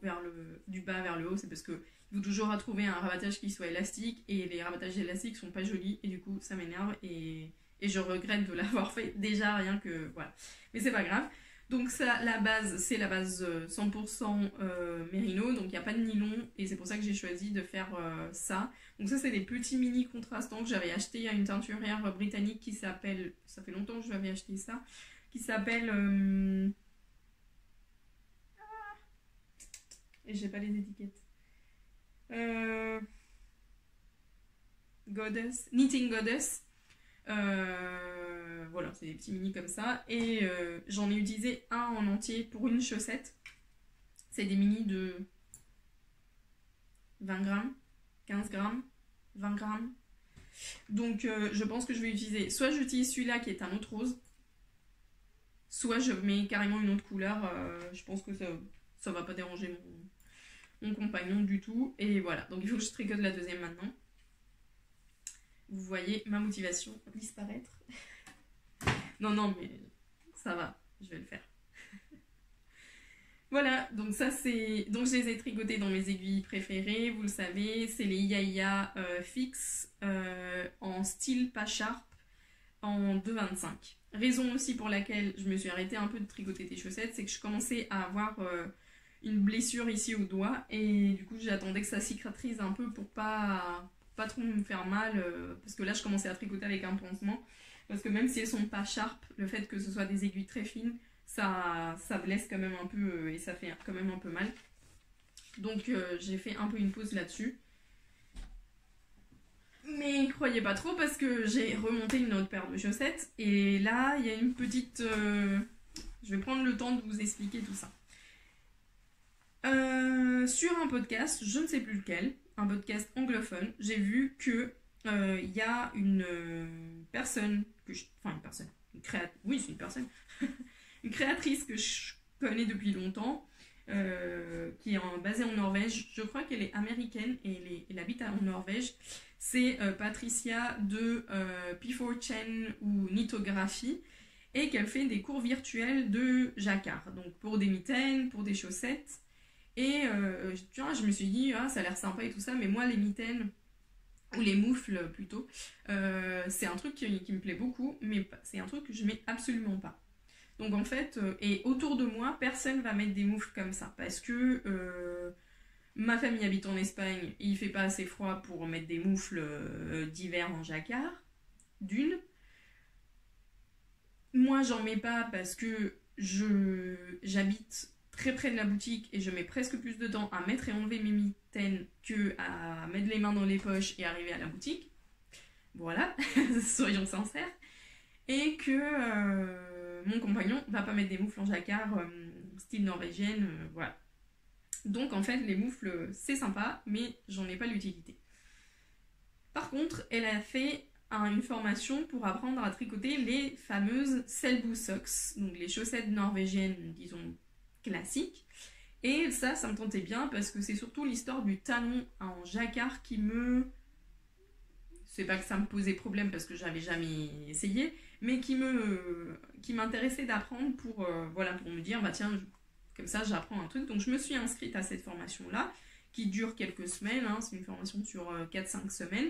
bas vers le haut, c'est parce que il faut toujours trouver un rabattage qui soit élastique et les rabattages élastiques sont pas jolis et du coup ça m'énerve et je regrette de l'avoir fait déjà rien que voilà. Mais c'est pas grave. Donc ça, la base, c'est la base 100% mérino, donc il n'y a pas de nylon et c'est pour ça que j'ai choisi de faire ça. Donc ça c'est des petits mini contrastants que j'avais acheté à une teinturière britannique qui s'appelle, ça fait longtemps que je l'avais acheté ça, qui s'appelle et j'ai pas les étiquettes. Goddess, Knitting Goddess. Voilà, c'est des petits mini comme ça. Et j'en ai utilisé un en entier pour une chaussette. C'est des mini de 20 grammes, 15 grammes, 20 grammes. Donc je pense que je vais utiliser, soit j'utilise celui-là qui est un autre rose, soit je mets carrément une autre couleur. Je pense que ça va pas déranger mon compagnon du tout. Et voilà, donc il faut que je tricote la deuxième maintenant. Vous voyez ma motivation disparaître. Non, mais ça va, je vais le faire. Voilà, donc ça c'est... Donc je les ai tricotés dans mes aiguilles préférées, vous le savez, c'est les Iaia Fix en style pas sharp en 2,25. Raison aussi pour laquelle je me suis arrêtée un peu de tricoter des chaussettes, c'est que je commençais à avoir une blessure ici au doigt et du coup j'attendais que ça cicatrise un peu pour pas trop me faire mal parce que là je commençais à tricoter avec un pansement parce que même si elles sont pas sharp, le fait que ce soit des aiguilles très fines ça blesse quand même un peu et ça fait quand même un peu mal. Donc j'ai fait un peu une pause là-dessus. Mais croyez pas trop parce que j'ai remonté une autre paire de chaussettes et là il y a une petite... Je vais prendre le temps de vous expliquer tout ça. Sur un podcast, je ne sais plus lequel, un podcast anglophone, j'ai vu que y a une personne, oui c'est une personne, une créatrice que je connais depuis longtemps, qui est basée en Norvège. Je crois qu'elle est américaine et elle habite en Norvège. C'est Patricia de P4Chain ou Nitographie et qu'elle fait des cours virtuels de jacquard, donc pour des mitaines, pour des chaussettes. Et tu vois, je me suis dit, ah, ça a l'air sympa et tout ça, mais moi, les mitaines, ou les moufles plutôt, c'est un truc qui me plaît beaucoup, mais c'est un truc que je mets absolument pas. Donc en fait, et autour de moi, personne va mettre des moufles comme ça, parce que ma famille habite en Espagne, et il fait pas assez froid pour mettre des moufles d'hiver en jacquard, d'une. Moi, j'en mets pas parce que j'habite très près de la boutique et je mets presque plus de temps à mettre et enlever mes mitaines que à mettre les mains dans les poches et arriver à la boutique. Voilà, soyons sincères. Et que mon compagnon va pas mettre des moufles en jacquard style norvégienne, voilà. Donc en fait, les moufles, c'est sympa, mais j'en ai pas l'utilité. Par contre, elle a fait une formation pour apprendre à tricoter les fameuses Selbu socks, donc les chaussettes norvégiennes, disons, classique. Et ça me tentait bien parce que c'est surtout l'histoire du talon en jacquard qui me... C'est pas que ça me posait problème parce que j'avais jamais essayé, mais qui m'intéressait d'apprendre pour, voilà, pour me dire, bah tiens, comme ça j'apprends un truc. Donc je me suis inscrite à cette formation-là, qui dure quelques semaines, hein, c'est une formation sur 4-5 semaines.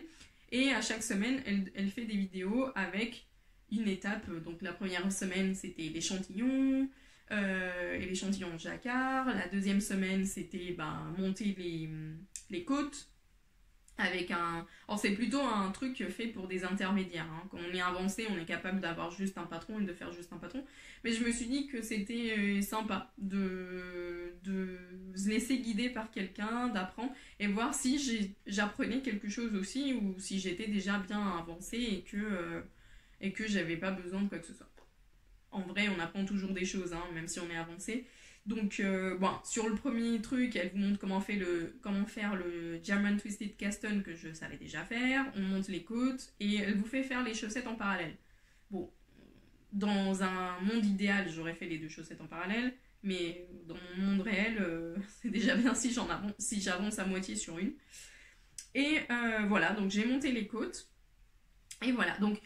Et à chaque semaine, elle fait des vidéos avec une étape. Donc la première semaine, c'était l'échantillon, et l'échantillon jacquard. La deuxième semaine, c'était monter les côtes avec un... Alors c'est plutôt un truc fait pour des intermédiaires. Hein. Quand on est avancé, on est capable d'avoir juste un patron et de faire juste un patron. Mais je me suis dit que c'était sympa de se laisser guider par quelqu'un, d'apprendre et voir si j'apprenais quelque chose aussi ou si j'étais déjà bien avancée et que j'avais pas besoin de quoi que ce soit. En vrai, on apprend toujours des choses, hein, même si on est avancé. Donc, sur le premier truc, elle vous montre comment faire le German Twisted Caston que je savais déjà faire. On monte les côtes et elle vous fait faire les chaussettes en parallèle. Bon, dans un monde idéal, j'aurais fait les deux chaussettes en parallèle, mais dans mon monde réel, c'est déjà bien si j'avance à moitié sur une. Et voilà, donc j'ai monté les côtes. Et voilà, donc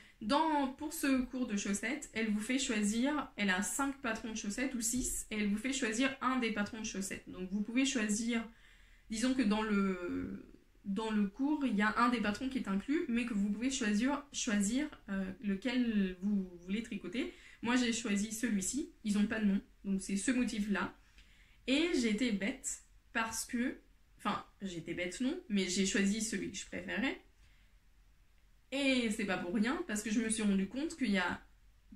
Pour ce cours de chaussettes, elle vous fait choisir, elle a 5 patrons de chaussettes ou 6, et elle vous fait choisir un des patrons de chaussettes. Donc vous pouvez choisir, disons que dans le cours, il y a un des patrons qui est inclus, mais que vous pouvez choisir lequel vous voulez tricoter. Moi j'ai choisi celui-ci, ils n'ont pas de nom, donc c'est ce motif-là. Et j'ai été bête parce que, enfin j'étais bête non, mais j'ai choisi celui que je préférais. Et c'est pas pour rien, parce que je me suis rendu compte qu'il y a,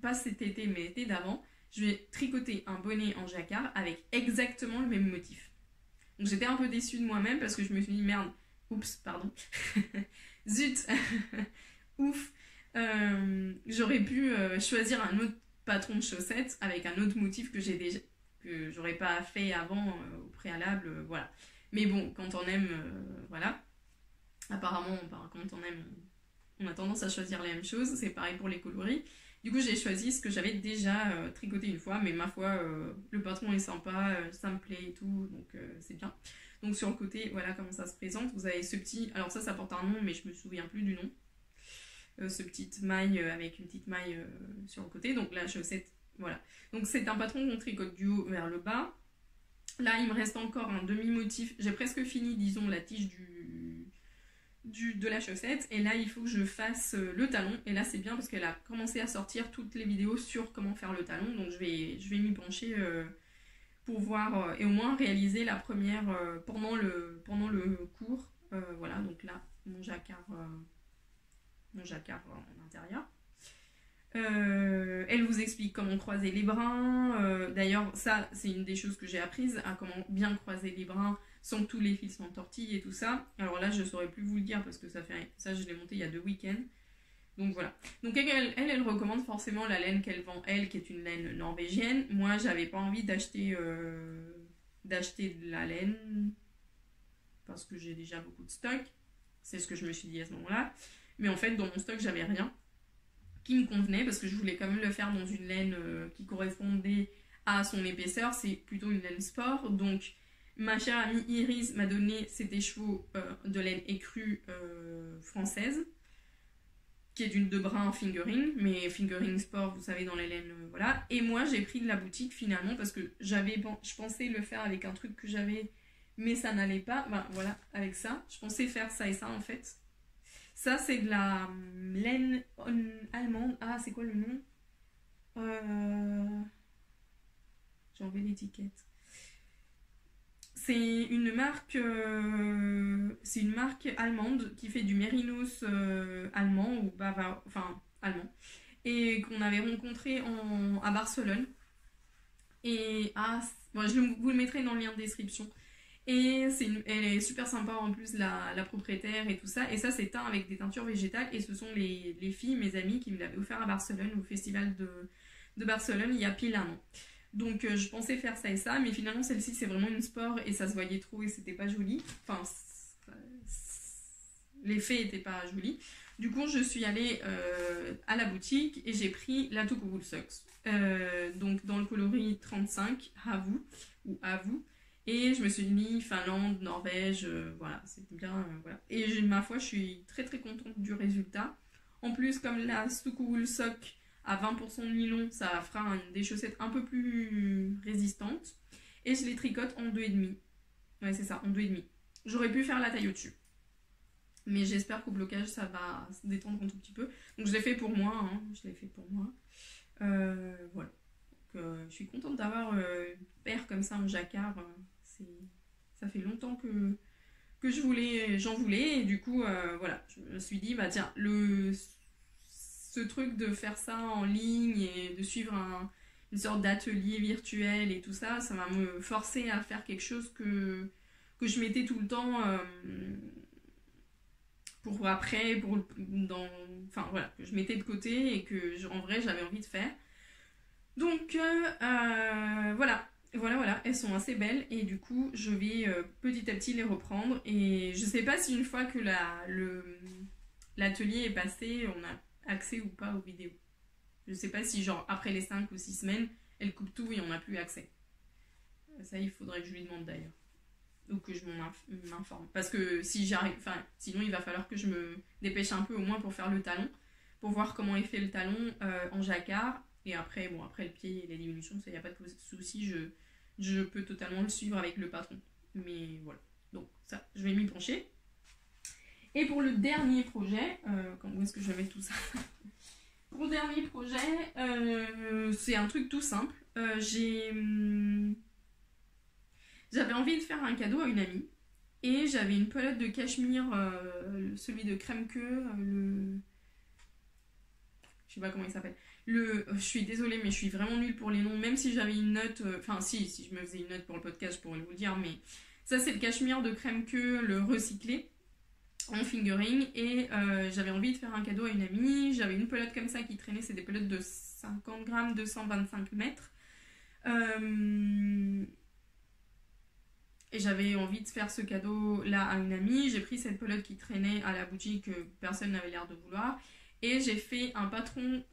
pas cet été, mais l'été d'avant, je vais tricoter un bonnet en jacquard avec exactement le même motif. Donc j'étais un peu déçue de moi-même parce que je me suis dit merde, oups, pardon, zut, ouf, j'aurais pu choisir un autre patron de chaussettes avec un autre motif que j'aurais pas fait avant au préalable, voilà. Mais bon, quand on aime, voilà, apparemment, quand on aime, on a tendance à choisir les mêmes choses, c'est pareil pour les coloris. Du coup, j'ai choisi ce que j'avais déjà tricoté une fois, mais ma foi, le patron est sympa, ça me plaît et tout, donc c'est bien. Donc sur le côté, voilà comment ça se présente. Vous avez ce petit, alors ça porte un nom, mais je me souviens plus du nom. Ce petite maille avec une petite maille sur le côté, donc la chaussette, voilà. Donc c'est un patron qu'on tricote du haut vers le bas. Là, il me reste encore un demi-motif. J'ai presque fini, disons, la tige de la chaussette, et là il faut que je fasse le talon, et là c'est bien parce qu'elle a commencé à sortir toutes les vidéos sur comment faire le talon, donc je vais m'y pencher pour voir et au moins réaliser la première pendant le cours, voilà. Donc là mon jacquard en intérieur. Elle vous explique comment croiser les brins, d'ailleurs ça c'est une des choses que j'ai apprises, à comment bien croiser les brins sans que tous les fils s'entortillent et tout ça. Alors là je saurais plus vous le dire parce que ça je l'ai monté il y a 2 week-ends. Donc voilà. Donc elle recommande forcément la laine qu'elle vend, elle, qui est une laine norvégienne. Moi j'avais pas envie d'acheter de la laine parce que j'ai déjà beaucoup de stock. C'est ce que je me suis dit à ce moment-là. Mais en fait dans mon stock j'avais rien qui me convenait parce que je voulais quand même le faire dans une laine qui correspondait à son épaisseur. C'est plutôt une laine sport. Donc ma chère amie Iris m'a donné cet écheveau de laine écrue française, qui est d'une de brun fingering, mais fingering sport, vous savez, dans les laines, voilà. Et moi, j'ai pris de la boutique finalement, parce que je pensais le faire avec un truc que j'avais, mais ça n'allait pas. Ben voilà, avec ça, je pensais faire ça et ça en fait. Ça, c'est de la laine allemande. Ah, c'est quoi le nom J'ai enlevé l'étiquette. C'est une marque allemande qui fait du mérinos allemand ou bavard, enfin allemand, et qu'on avait rencontré à Barcelone. Et bon, vous le mettrai dans le lien de description. Et elle est super sympa en plus, la propriétaire et tout ça. Et ça, c'est teint avec des teintures végétales. Et ce sont les filles, mes amies, qui me l'avaient offert à Barcelone, au festival de Barcelone, il y a pile un an. Donc je pensais faire ça et ça, mais finalement celle-ci c'est vraiment une sport et ça se voyait trop et c'était pas joli. Enfin, l'effet était pas joli. Du coup je suis allée à la boutique et j'ai pris la Tuku Wool Socks. Donc dans le coloris 35, à vous. Et je me suis mis Finlande, Norvège, voilà, c'était bien, voilà. Et ma foi, je suis très très contente du résultat. En plus, comme la Tuku Wool Sock à 20% de nylon, ça fera des chaussettes un peu plus résistantes. Et je les tricote en 2,5. Ouais, c'est ça, en 2,5. J'aurais pu faire la taille au-dessus. Mais j'espère qu'au blocage, ça va se détendre un tout petit peu. Donc je l'ai fait pour moi, hein. Voilà. Donc je suis contente d'avoir une paire comme ça en jacquard. Ça fait longtemps que j'en voulais. Et du coup, voilà, je me suis dit, bah tiens, ce truc de faire ça en ligne et de suivre une sorte d'atelier virtuel et tout ça, ça va me forcer à faire quelque chose que je mettais tout le temps pour après, enfin voilà, que je mettais de côté et que en vrai j'avais envie de faire. Donc voilà, elles sont assez belles et du coup je vais petit à petit les reprendre. Et je sais pas si une fois que l'atelier est passé, on a accès ou pas aux vidéos. Je sais pas si genre après les 5 ou 6 semaines, elle coupe tout et on n'a plus accès. Ça, il faudrait que je lui demande d'ailleurs. Ou que je m'informe. Parce que si j'arrive, enfin, sinon il va falloir que je me dépêche un peu au moins pour faire le talon. pour voir comment est fait le talon en jacquard. Et après, bon, après le pied et les diminutions, ça y a pas de souci, je peux totalement le suivre avec le patron. Mais voilà, donc ça, je vais m'y pencher. Et pour le dernier projet, où est-ce que je vais mettre tout ça? Pour le dernier projet, c'est un truc tout simple. J'avais envie de faire un cadeau à une amie. Et j'avais une pelote de cachemire, celui de crème queue, je sais pas comment il s'appelle. Je suis désolée, mais je suis vraiment nulle pour les noms. Même si j'avais une note, si je me faisais une note pour le podcast, je pourrais vous le dire. Mais ça, c'est le cachemire de crème queue, le recyclé, en fingering. Et j'avais envie de faire un cadeau à une amie. J'avais une pelote comme ça qui traînait. C'est des pelotes de 50 grammes, 225 mètres. Et j'avais envie de faire ce cadeau-là à une amie. J'ai pris cette pelote qui traînait à la boutique que personne n'avait l'air de vouloir. Et j'ai fait un patron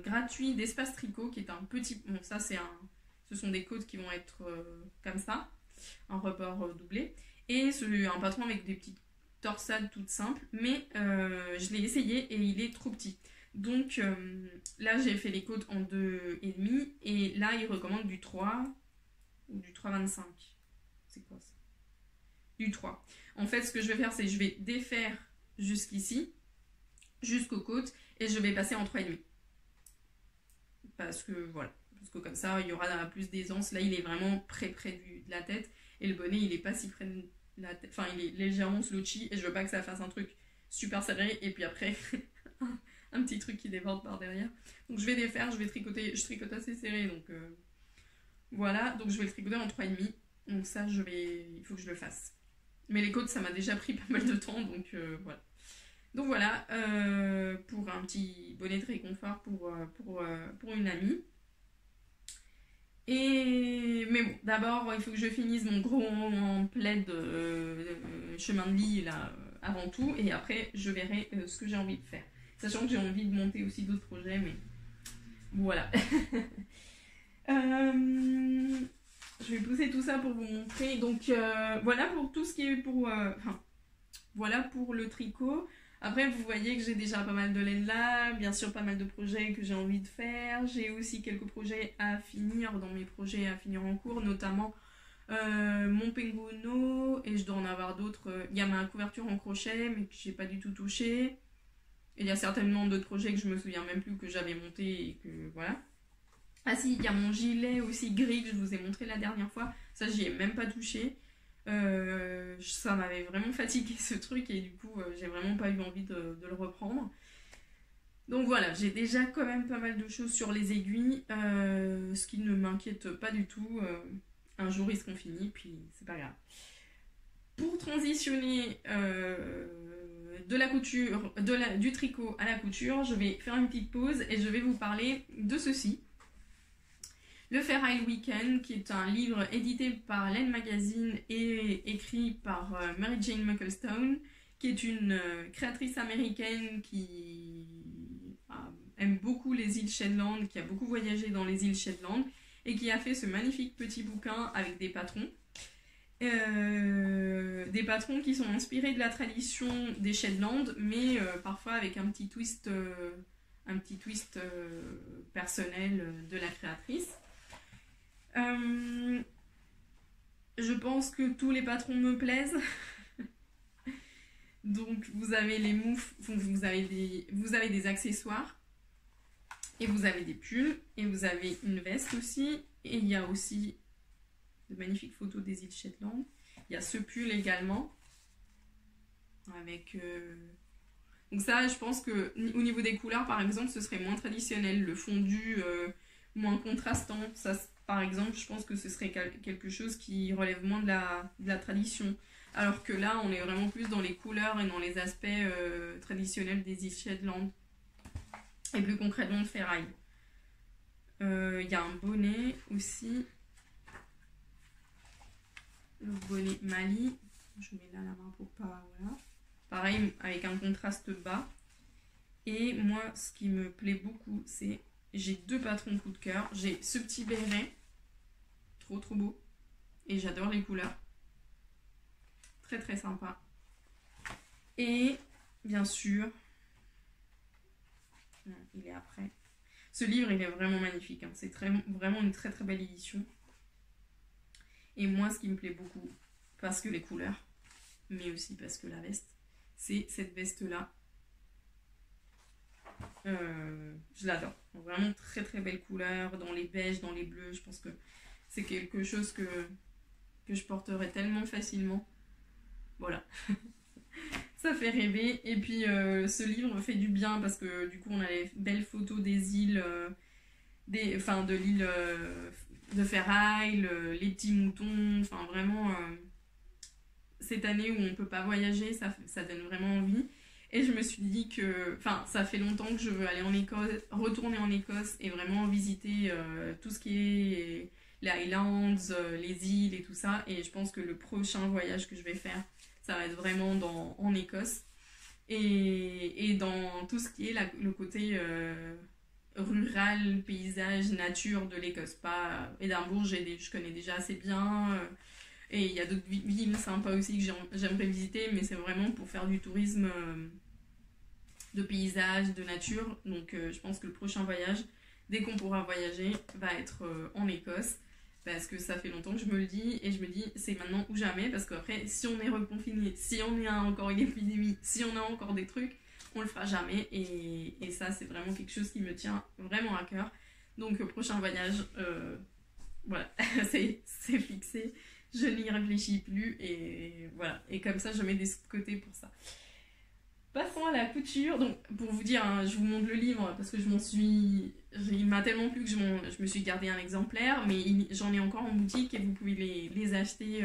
gratuit d'Espace Tricot qui est un petit... Bon, ça, ce sont des côtes qui vont être comme ça, un rebord doublé. Et c'est un patron avec des petites torsades toutes simples. Mais je l'ai essayé et il est trop petit. Donc là, j'ai fait les côtes en 2,5. Et là, il recommande du 3 ou du 3,25. C'est quoi ça? Du 3. En fait, ce que je vais faire, c'est que je vais défaire jusqu'ici, jusqu'aux côtes, et je vais passer en 3,5. Parce que voilà, parce que comme ça, il y aura plus d'aisance. Là, il est vraiment près de la tête, et le bonnet, il est pas si près de la tête. Enfin, il est légèrement slouchy, et je veux pas que ça fasse un truc super serré, et puis après, un petit truc qui déborde par derrière. Donc je vais défaire, je vais tricoter, je tricote assez serré, donc voilà. Donc je vais le tricoter en 3,5. Donc ça, il faut que je le fasse. Mais les côtes, ça m'a déjà pris pas mal de temps, donc voilà. Donc voilà, pour un petit bonnet de réconfort pour une amie. Mais bon, d'abord, il faut que je finisse mon gros en plaid chemin de vie là, avant tout. Et après, je verrai ce que j'ai envie de faire. Sachant que j'ai envie de monter aussi d'autres projets, mais voilà. Je vais pousser tout ça pour vous montrer. Donc voilà pour tout ce qui est voilà pour le tricot. Après, vous voyez que j'ai déjà pas mal de laine là, bien sûr pas mal de projets que j'ai envie de faire. J'ai aussi quelques projets à finir dans mes projets à finir en cours, notamment mon penguino, et je dois en avoir d'autres. Il y a ma couverture en crochet, mais que j'ai pas du tout touché. Et il y a certainement d'autres projets que je me souviens même plus que j'avais monté et que voilà. Ah si, il y a mon gilet aussi gris que je vous ai montré la dernière fois. Ça, j'y ai même pas touché. Ça m'avait vraiment fatigué ce truc et du coup, j'ai vraiment pas eu envie de le reprendre. Donc voilà, j'ai déjà quand même pas mal de choses sur les aiguilles, ce qui ne m'inquiète pas du tout. Un jour, ils seront finis, puis c'est pas grave. Pour transitionner de la couture, du tricot à la couture, je vais faire une petite pause et je vais vous parler de ceci. Le Fair Isle Weekend, qui est un livre édité par Laine Magazine et écrit par Mary Jane Mucklestone, qui est une créatrice américaine qui aime beaucoup les îles Shetland, qui a beaucoup voyagé dans les îles Shetland et qui a fait ce magnifique petit bouquin avec des patrons. Des patrons qui sont inspirés de la tradition des Shetland, mais parfois avec un petit twist personnel de la créatrice. Je pense que tous les patrons me plaisent. Donc vous avez les moufles, vous avez des accessoires, et vous avez des pulls, et vous avez une veste aussi, et il y a aussi de magnifiques photos des îles Shetland. Il y a ce pull également, avec... Donc ça, je pense que au niveau des couleurs, par exemple, ce serait moins traditionnel. Le fondu, moins contrastant. Ça, par exemple, je pense que ce serait quelque chose qui relève moins de la tradition. Alors que là, on est vraiment plus dans les couleurs et dans les aspects traditionnels des îles Shetland. Et plus concrètement, de Fair Isle. Il y a un bonnet aussi. Le bonnet Mali. Je mets là la main pour pas... Voilà. Pareil, avec un contraste bas. Et moi, ce qui me plaît beaucoup, c'est... J'ai deux patrons coup de cœur. J'ai ce petit béret. Trop trop beau. Et j'adore les couleurs. Très très sympa. Et bien sûr, Non, il est après. Ce livre, il est vraiment magnifique. Hein. C'est vraiment une très très belle édition. Et moi, ce qui me plaît beaucoup, parce que les couleurs, mais aussi parce que la veste, c'est cette veste-là. Je l'adore. Vraiment très très belle couleur, dans les beiges, dans les bleus. Je pense que c'est quelque chose que je porterai tellement facilement. Voilà. Ça fait rêver. Et puis ce livre fait du bien parce que du coup on a les belles photos des îles, de l'île de Ferraille, les petits moutons. Enfin vraiment, cette année où on peut pas voyager, ça donne vraiment envie. Et je me suis dit que, enfin, ça fait longtemps que je veux aller en Écosse, retourner en Écosse et vraiment visiter tout ce qui est les Highlands, les îles et tout ça. Et je pense que le prochain voyage que je vais faire, ça va être vraiment en Écosse. Et dans tout ce qui est le côté rural, paysage, nature de l'Écosse. Pas Édimbourg, je connais déjà assez bien. Et il y a d'autres villes sympas aussi que j'aimerais visiter, mais c'est vraiment pour faire du tourisme de paysage, de nature. Donc je pense que le prochain voyage, dès qu'on pourra voyager, va être en Écosse. Parce que ça fait longtemps que je me le dis, et je me dis c'est maintenant ou jamais, parce qu'après si on est reconfiné, si on a encore une épidémie, si on a encore des trucs, on le fera jamais. Et ça c'est vraiment quelque chose qui me tient vraiment à cœur. Donc prochain voyage, voilà, c'est fixé. Je n'y réfléchis plus et voilà. Et comme ça, je mets des sous de côté pour ça. Passons à la couture. Donc, pour vous dire, hein, je vous montre le livre parce que il m'a tellement plu que je me suis gardé un exemplaire, mais j'en ai encore en boutique et vous pouvez les acheter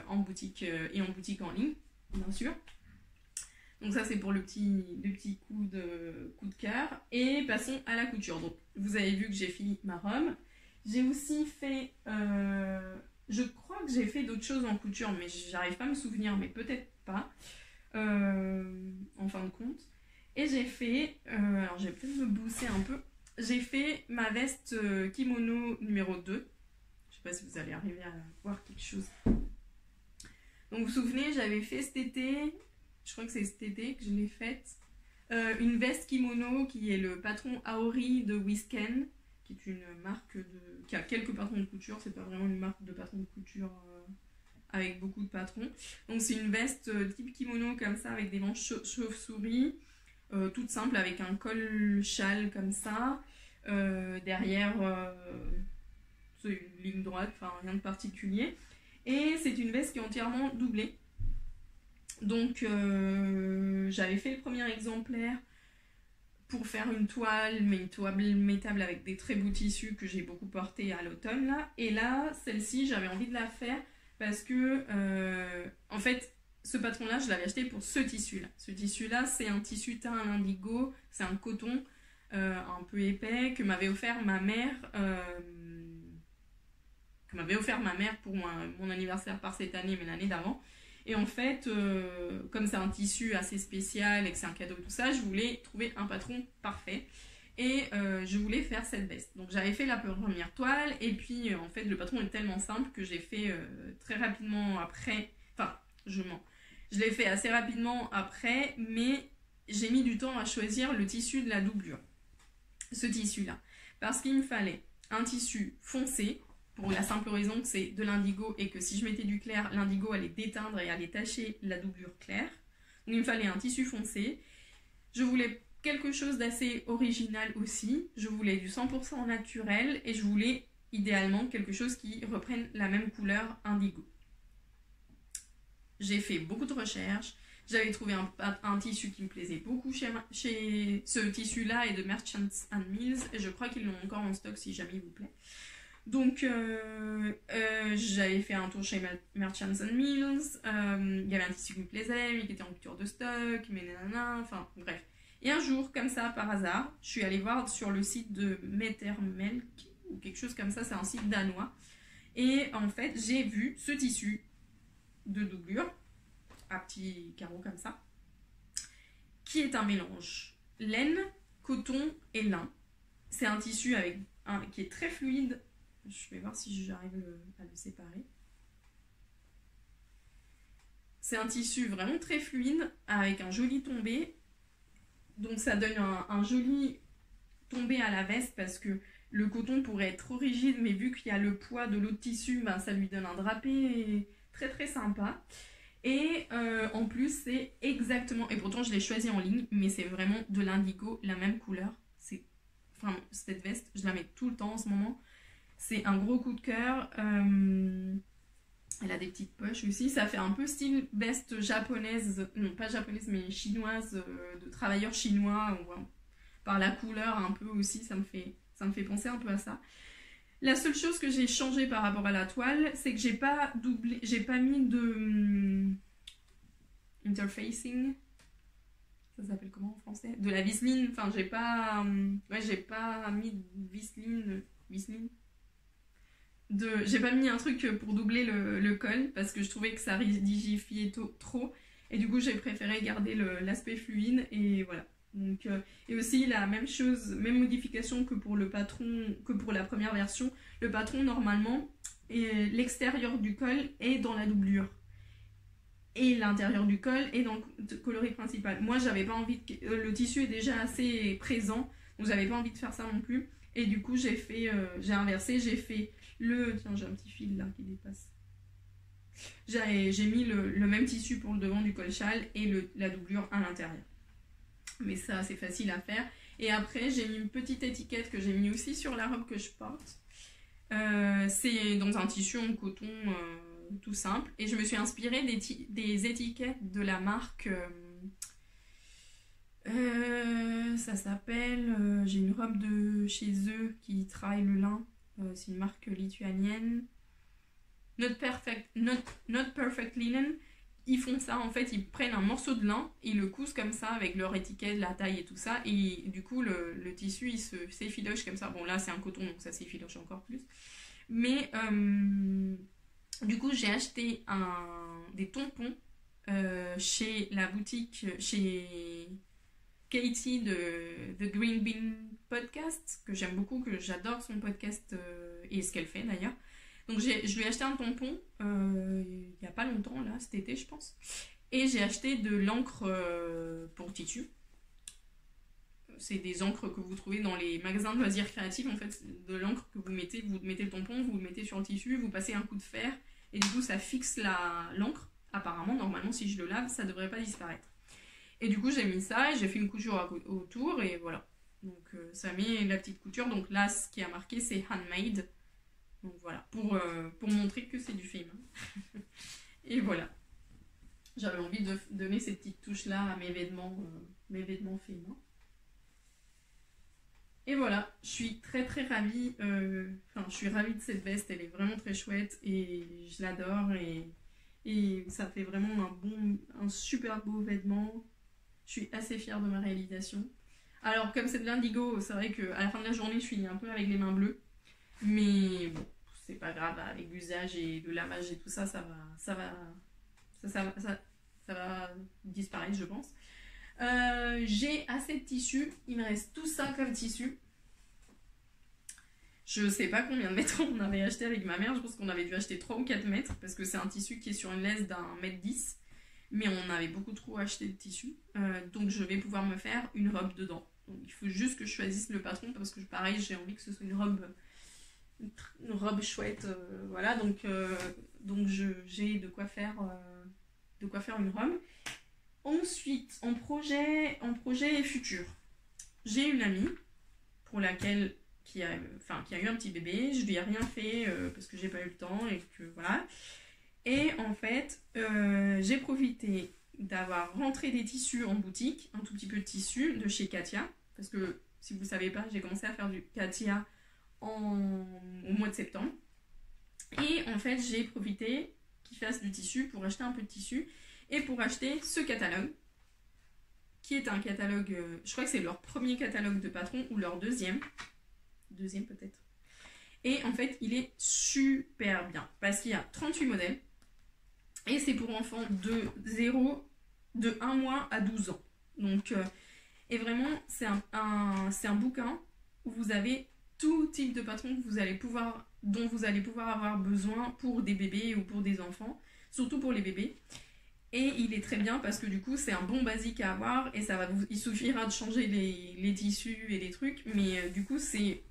en boutique et en boutique en ligne, bien sûr. Donc ça, c'est pour le petit coup de cœur. Et passons à la couture. Donc, vous avez vu que j'ai fini ma robe. J'ai aussi fait... je crois que j'ai fait d'autres choses en couture, mais j'arrive pas à me souvenir, mais peut-être pas, en fin de compte. Et j'ai fait, alors je vais peut-être me bousser un peu, j'ai fait ma veste kimono numéro 2. Je sais pas si vous allez arriver à voir quelque chose. Donc vous vous souvenez, j'avais fait cet été, je crois que c'est cet été que je l'ai faite, une veste kimono qui est le patron Aori de Wisken, qui est une marque qui a quelques patrons de couture, c'est pas vraiment une marque de patron de couture avec beaucoup de patrons. Donc c'est une veste type kimono comme ça, avec des manches chauve-souris, toute simple, avec un col châle comme ça. Derrière, c'est une ligne droite, enfin rien de particulier. Et c'est une veste qui est entièrement doublée. Donc j'avais fait le premier exemplaire pour faire une toile, mais une toile métable avec des très beaux tissus que j'ai beaucoup porté à l'automne là. Et là, celle-ci, j'avais envie de la faire parce que, en fait, ce patron-là, je l'avais acheté pour ce tissu-là. Ce tissu-là, c'est un tissu teint à l'indigo, c'est un coton un peu épais que m'avait offert ma mère. Pour mon anniversaire, pas cette année, mais l'année d'avant. Et en fait, comme c'est un tissu assez spécial et que c'est un cadeau et tout ça, je voulais trouver un patron parfait. Et je voulais faire cette veste. Donc j'avais fait la première toile. Et puis en fait, le patron est tellement simple que j'ai fait très rapidement après. Enfin, je mens. Je l'ai fait assez rapidement après. Mais j'ai mis du temps à choisir le tissu de la doublure. Ce tissu-là. Parce qu'il me fallait un tissu foncé. Pour la simple raison que c'est de l'indigo et que si je mettais du clair, l'indigo allait déteindre et allait tacher la doublure claire. Donc il me fallait un tissu foncé. Je voulais quelque chose d'assez original aussi. Je voulais du 100% naturel et je voulais idéalement quelque chose qui reprenne la même couleur indigo. J'ai fait beaucoup de recherches. J'avais trouvé un tissu qui me plaisait beaucoup chez ce tissu-là et de Merchants and Mills. Et je crois qu'ils l'ont encore en stock si jamais il vous plaît. Donc j'avais fait un tour chez Merchants and Mills, il y avait un tissu qui me plaisait, mais qui était en rupture de stock, mais nanana, enfin bref. Et un jour, comme ça, par hasard, je suis allée voir sur le site de Mettermelk, ou quelque chose comme ça, c'est un site danois. Et en fait, j'ai vu ce tissu de doublure, à petits carreaux comme ça, qui est un mélange laine, coton et lin. C'est un tissu qui est très fluide. Je vais voir si j'arrive à le séparer. C'est un tissu vraiment très fluide avec un joli tombé. Donc ça donne un joli tomber à la veste parce que le coton pourrait être trop rigide, mais vu qu'il y a le poids de l'autre tissu, ben, ça lui donne un drapé très très sympa. Et en plus, c'est exactement, et pourtant je l'ai choisi en ligne, mais c'est vraiment de l'indigo, la même couleur. Enfin, cette veste, je la mets tout le temps en ce moment. C'est un gros coup de cœur. Elle a des petites poches aussi. Ça fait un peu style veste japonaise, non pas japonaise, mais chinoise, de travailleurs chinois. On voit par la couleur un peu aussi, ça me fait penser un peu à ça. La seule chose que j'ai changé par rapport à la toile, c'est que j'ai pas mis de interfacing. Ça s'appelle comment en français? De la visseline. Enfin, j'ai pas mis de visseline. J'ai pas mis un truc pour doubler le col parce que je trouvais que ça rigidifiait trop. Et du coup, j'ai préféré garder l'aspect fluide et voilà. Donc, et aussi la même chose, même modification que pour le patron, que pour la première version. Le patron normalement, l'extérieur du col est dans la doublure et l'intérieur du col est dans le coloris principal. Moi, j'avais pas envie le tissu est déjà assez présent, donc j'avais pas envie de faire ça non plus. Et du coup, j'ai inversé, j'ai fait tiens, j'ai un petit fil là qui dépasse. J'ai mis le même tissu pour le devant du col châle et la doublure à l'intérieur. Mais ça, c'est facile à faire. Et après, j'ai mis une petite étiquette que j'ai mis aussi sur la robe que je porte. C'est dans un tissu en coton tout simple. Et je me suis inspirée des étiquettes de la marque... ça s'appelle... j'ai une robe de chez eux qui travaille le lin. C'est une marque lituanienne. Not Perfect Linen. Ils font ça, en fait, ils prennent un morceau de lin, ils le cousent comme ça avec leur étiquette, la taille et tout ça, et du coup le tissu il s'effiloche comme ça. Bon là c'est un coton donc ça s'effiloche encore plus. Mais du coup j'ai acheté des tampons chez la boutique, chez Katie de Green Bean Podcast, que j'aime beaucoup, que j'adore son podcast et ce qu'elle fait d'ailleurs. Donc je lui ai acheté un tampon il n'y a pas longtemps, là, cet été je pense. Et j'ai acheté de l'encre pour tissu. C'est des encres que vous trouvez dans les magasins de loisirs créatifs, en fait, de l'encre que vous mettez le tampon, vous le mettez sur le tissu, vous passez un coup de fer, et du coup ça fixe l'encre. Apparemment, normalement, si je le lave, ça devrait pas disparaître. Et du coup, j'ai mis ça, et j'ai fait une couture autour, et voilà. Donc ça met la petite couture. Donc là, ce qui a marqué, c'est handmade. Donc voilà, pour montrer que c'est du fait main. Et voilà. J'avais envie de donner ces petites touches-là à mes vêtements faits main. Et voilà, je suis très très ravie. Je suis ravie de cette veste, elle est vraiment très chouette et je l'adore. Et ça fait vraiment un super beau vêtement. Je suis assez fière de ma réalisation. Alors, comme c'est de l'indigo, c'est vrai qu'à la fin de la journée, je suis un peu avec les mains bleues. Mais bon, c'est pas grave, avec l'usage et le lavage et tout ça, ça va disparaître, je pense. J'ai assez de tissu, il me reste tout ça comme tissu. Je sais pas combien de mètres on avait acheté avec ma mère, je pense qu'on avait dû acheter 3 ou 4 mètres parce que c'est un tissu qui est sur une laisse d'1,10 m, mais on avait beaucoup trop acheté de tissu, donc je vais pouvoir me faire une robe dedans. Donc il faut juste que je choisisse le patron parce que pareil, j'ai envie que ce soit une robe chouette, voilà, donc j'ai de quoi faire une robe. Ensuite, en projet futur, j'ai une amie pour laquelle qui a eu un petit bébé. Je lui ai rien fait parce que j'ai pas eu le temps et que voilà. Et en fait, j'ai profité d'avoir rentré des tissus en boutique, un tout petit peu de tissu de chez Katia, parce que si vous savez pas, j'ai commencé à faire du Katia au mois de septembre. Et en fait, j'ai profité qu'ils fassent du tissu pour acheter un peu de tissu et pour acheter ce catalogue, qui est un catalogue, je crois que c'est leur premier catalogue de patron ou leur deuxième peut-être. Et en fait, il est super bien parce qu'il y a 38 modèles et c'est pour enfants de 1 mois à 12 ans. Donc, et vraiment, c'est un bouquin où vous avez tout type de patron dont vous allez pouvoir avoir besoin pour des bébés ou pour des enfants, surtout pour les bébés. Et il est très bien parce que du coup c'est un bon basique à avoir et il suffira de changer les tissus et les trucs, mais du coup je vais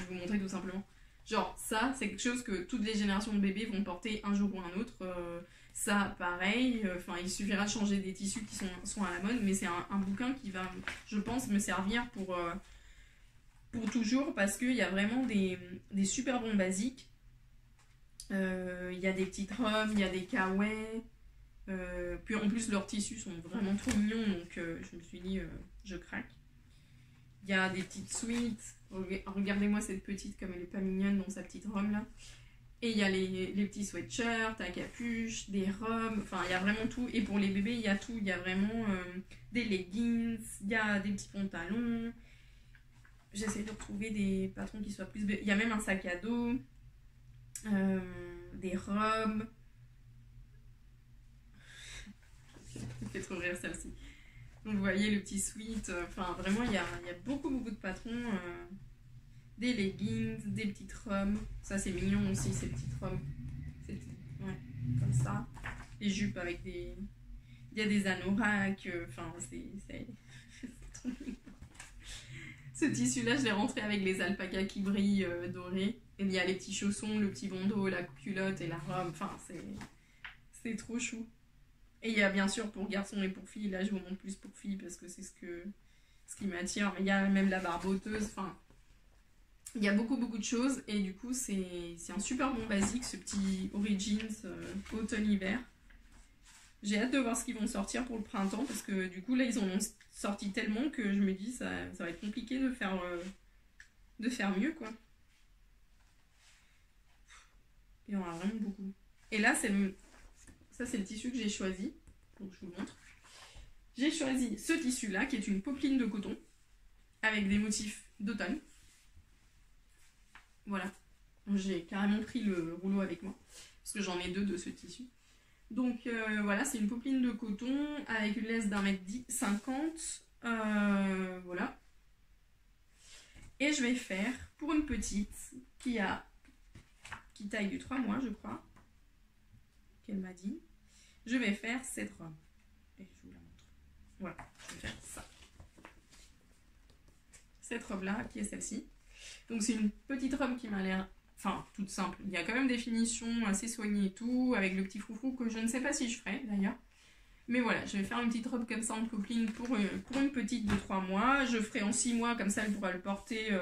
vous montrer tout simplement. Genre ça c'est quelque chose que toutes les générations de bébés vont porter un jour ou un autre. Ça pareil, enfin il suffira de changer des tissus qui sont à la mode, mais c'est un bouquin qui va, je pense, me servir pour toujours parce qu'il y a vraiment des super bons basiques. Il y a des petites robes, il y a des kawaii. Puis en plus leurs tissus sont vraiment trop mignons, donc je me suis dit je craque. Il y a des petites suites. Regardez-moi cette petite comme elle est pas mignonne dans sa petite robe là. Et il y a les petits sweatshirts à capuche, des robes, enfin il y a vraiment tout. Et pour les bébés il y a tout, il y a vraiment des leggings, il y a des petits pantalons. J'essaie de retrouver des patrons qui soient plus... Il y a même un sac à dos, des robes. Ça fait trop rire celle-ci. Donc vous voyez le petit sweat, enfin vraiment il y a beaucoup de patrons, des leggings, des petites robes, ça c'est mignon aussi ces petites robes, ouais, comme ça, les jupes avec des, il y a des anoraks, enfin c'est trop mignon. Ce tissu là je l'ai rentré avec les alpacas qui brillent dorés, et il y a les petits chaussons, le petit bandeau, la culotte et la robe, enfin c'est trop chou. Et il y a bien sûr pour garçons et pour filles, là je vous montre plus pour filles parce que c'est ce qui m'attire, mais il y a même la barboteuse, enfin il y a beaucoup de choses et du coup c'est un super bon basique ce petit Origins automne-hiver. J'ai hâte de voir ce qu'ils vont sortir pour le printemps parce que du coup là ils en ont sorti tellement que je me dis ça va être compliqué de faire mieux quoi. Il y en a vraiment beaucoup. Et là ça c'est le tissu que j'ai choisi, donc je vous le montre. J'ai choisi ce tissu là qui est une popeline de coton avec des motifs d'automne. Voilà, j'ai carrément pris le rouleau avec moi parce que j'en ai deux de ce tissu. Donc voilà, c'est une popeline de coton avec une laisse d'1,50 m. Voilà. Et je vais faire pour une petite qui taille du 3 mois je crois, qu'elle m'a dit. Je vais faire cette robe. Et je vous la montre. Voilà, je vais faire ça. Cette robe-là, qui est celle-ci. Donc c'est une petite robe qui m'a l'air, enfin, toute simple. Il y a quand même des finitions assez soignées et tout, avec le petit froufrou que je ne sais pas si je ferai d'ailleurs. Mais voilà, je vais faire une petite robe comme ça en popeline pour une petite de 3 mois. Je ferai en 6 mois, comme ça elle pourra le porter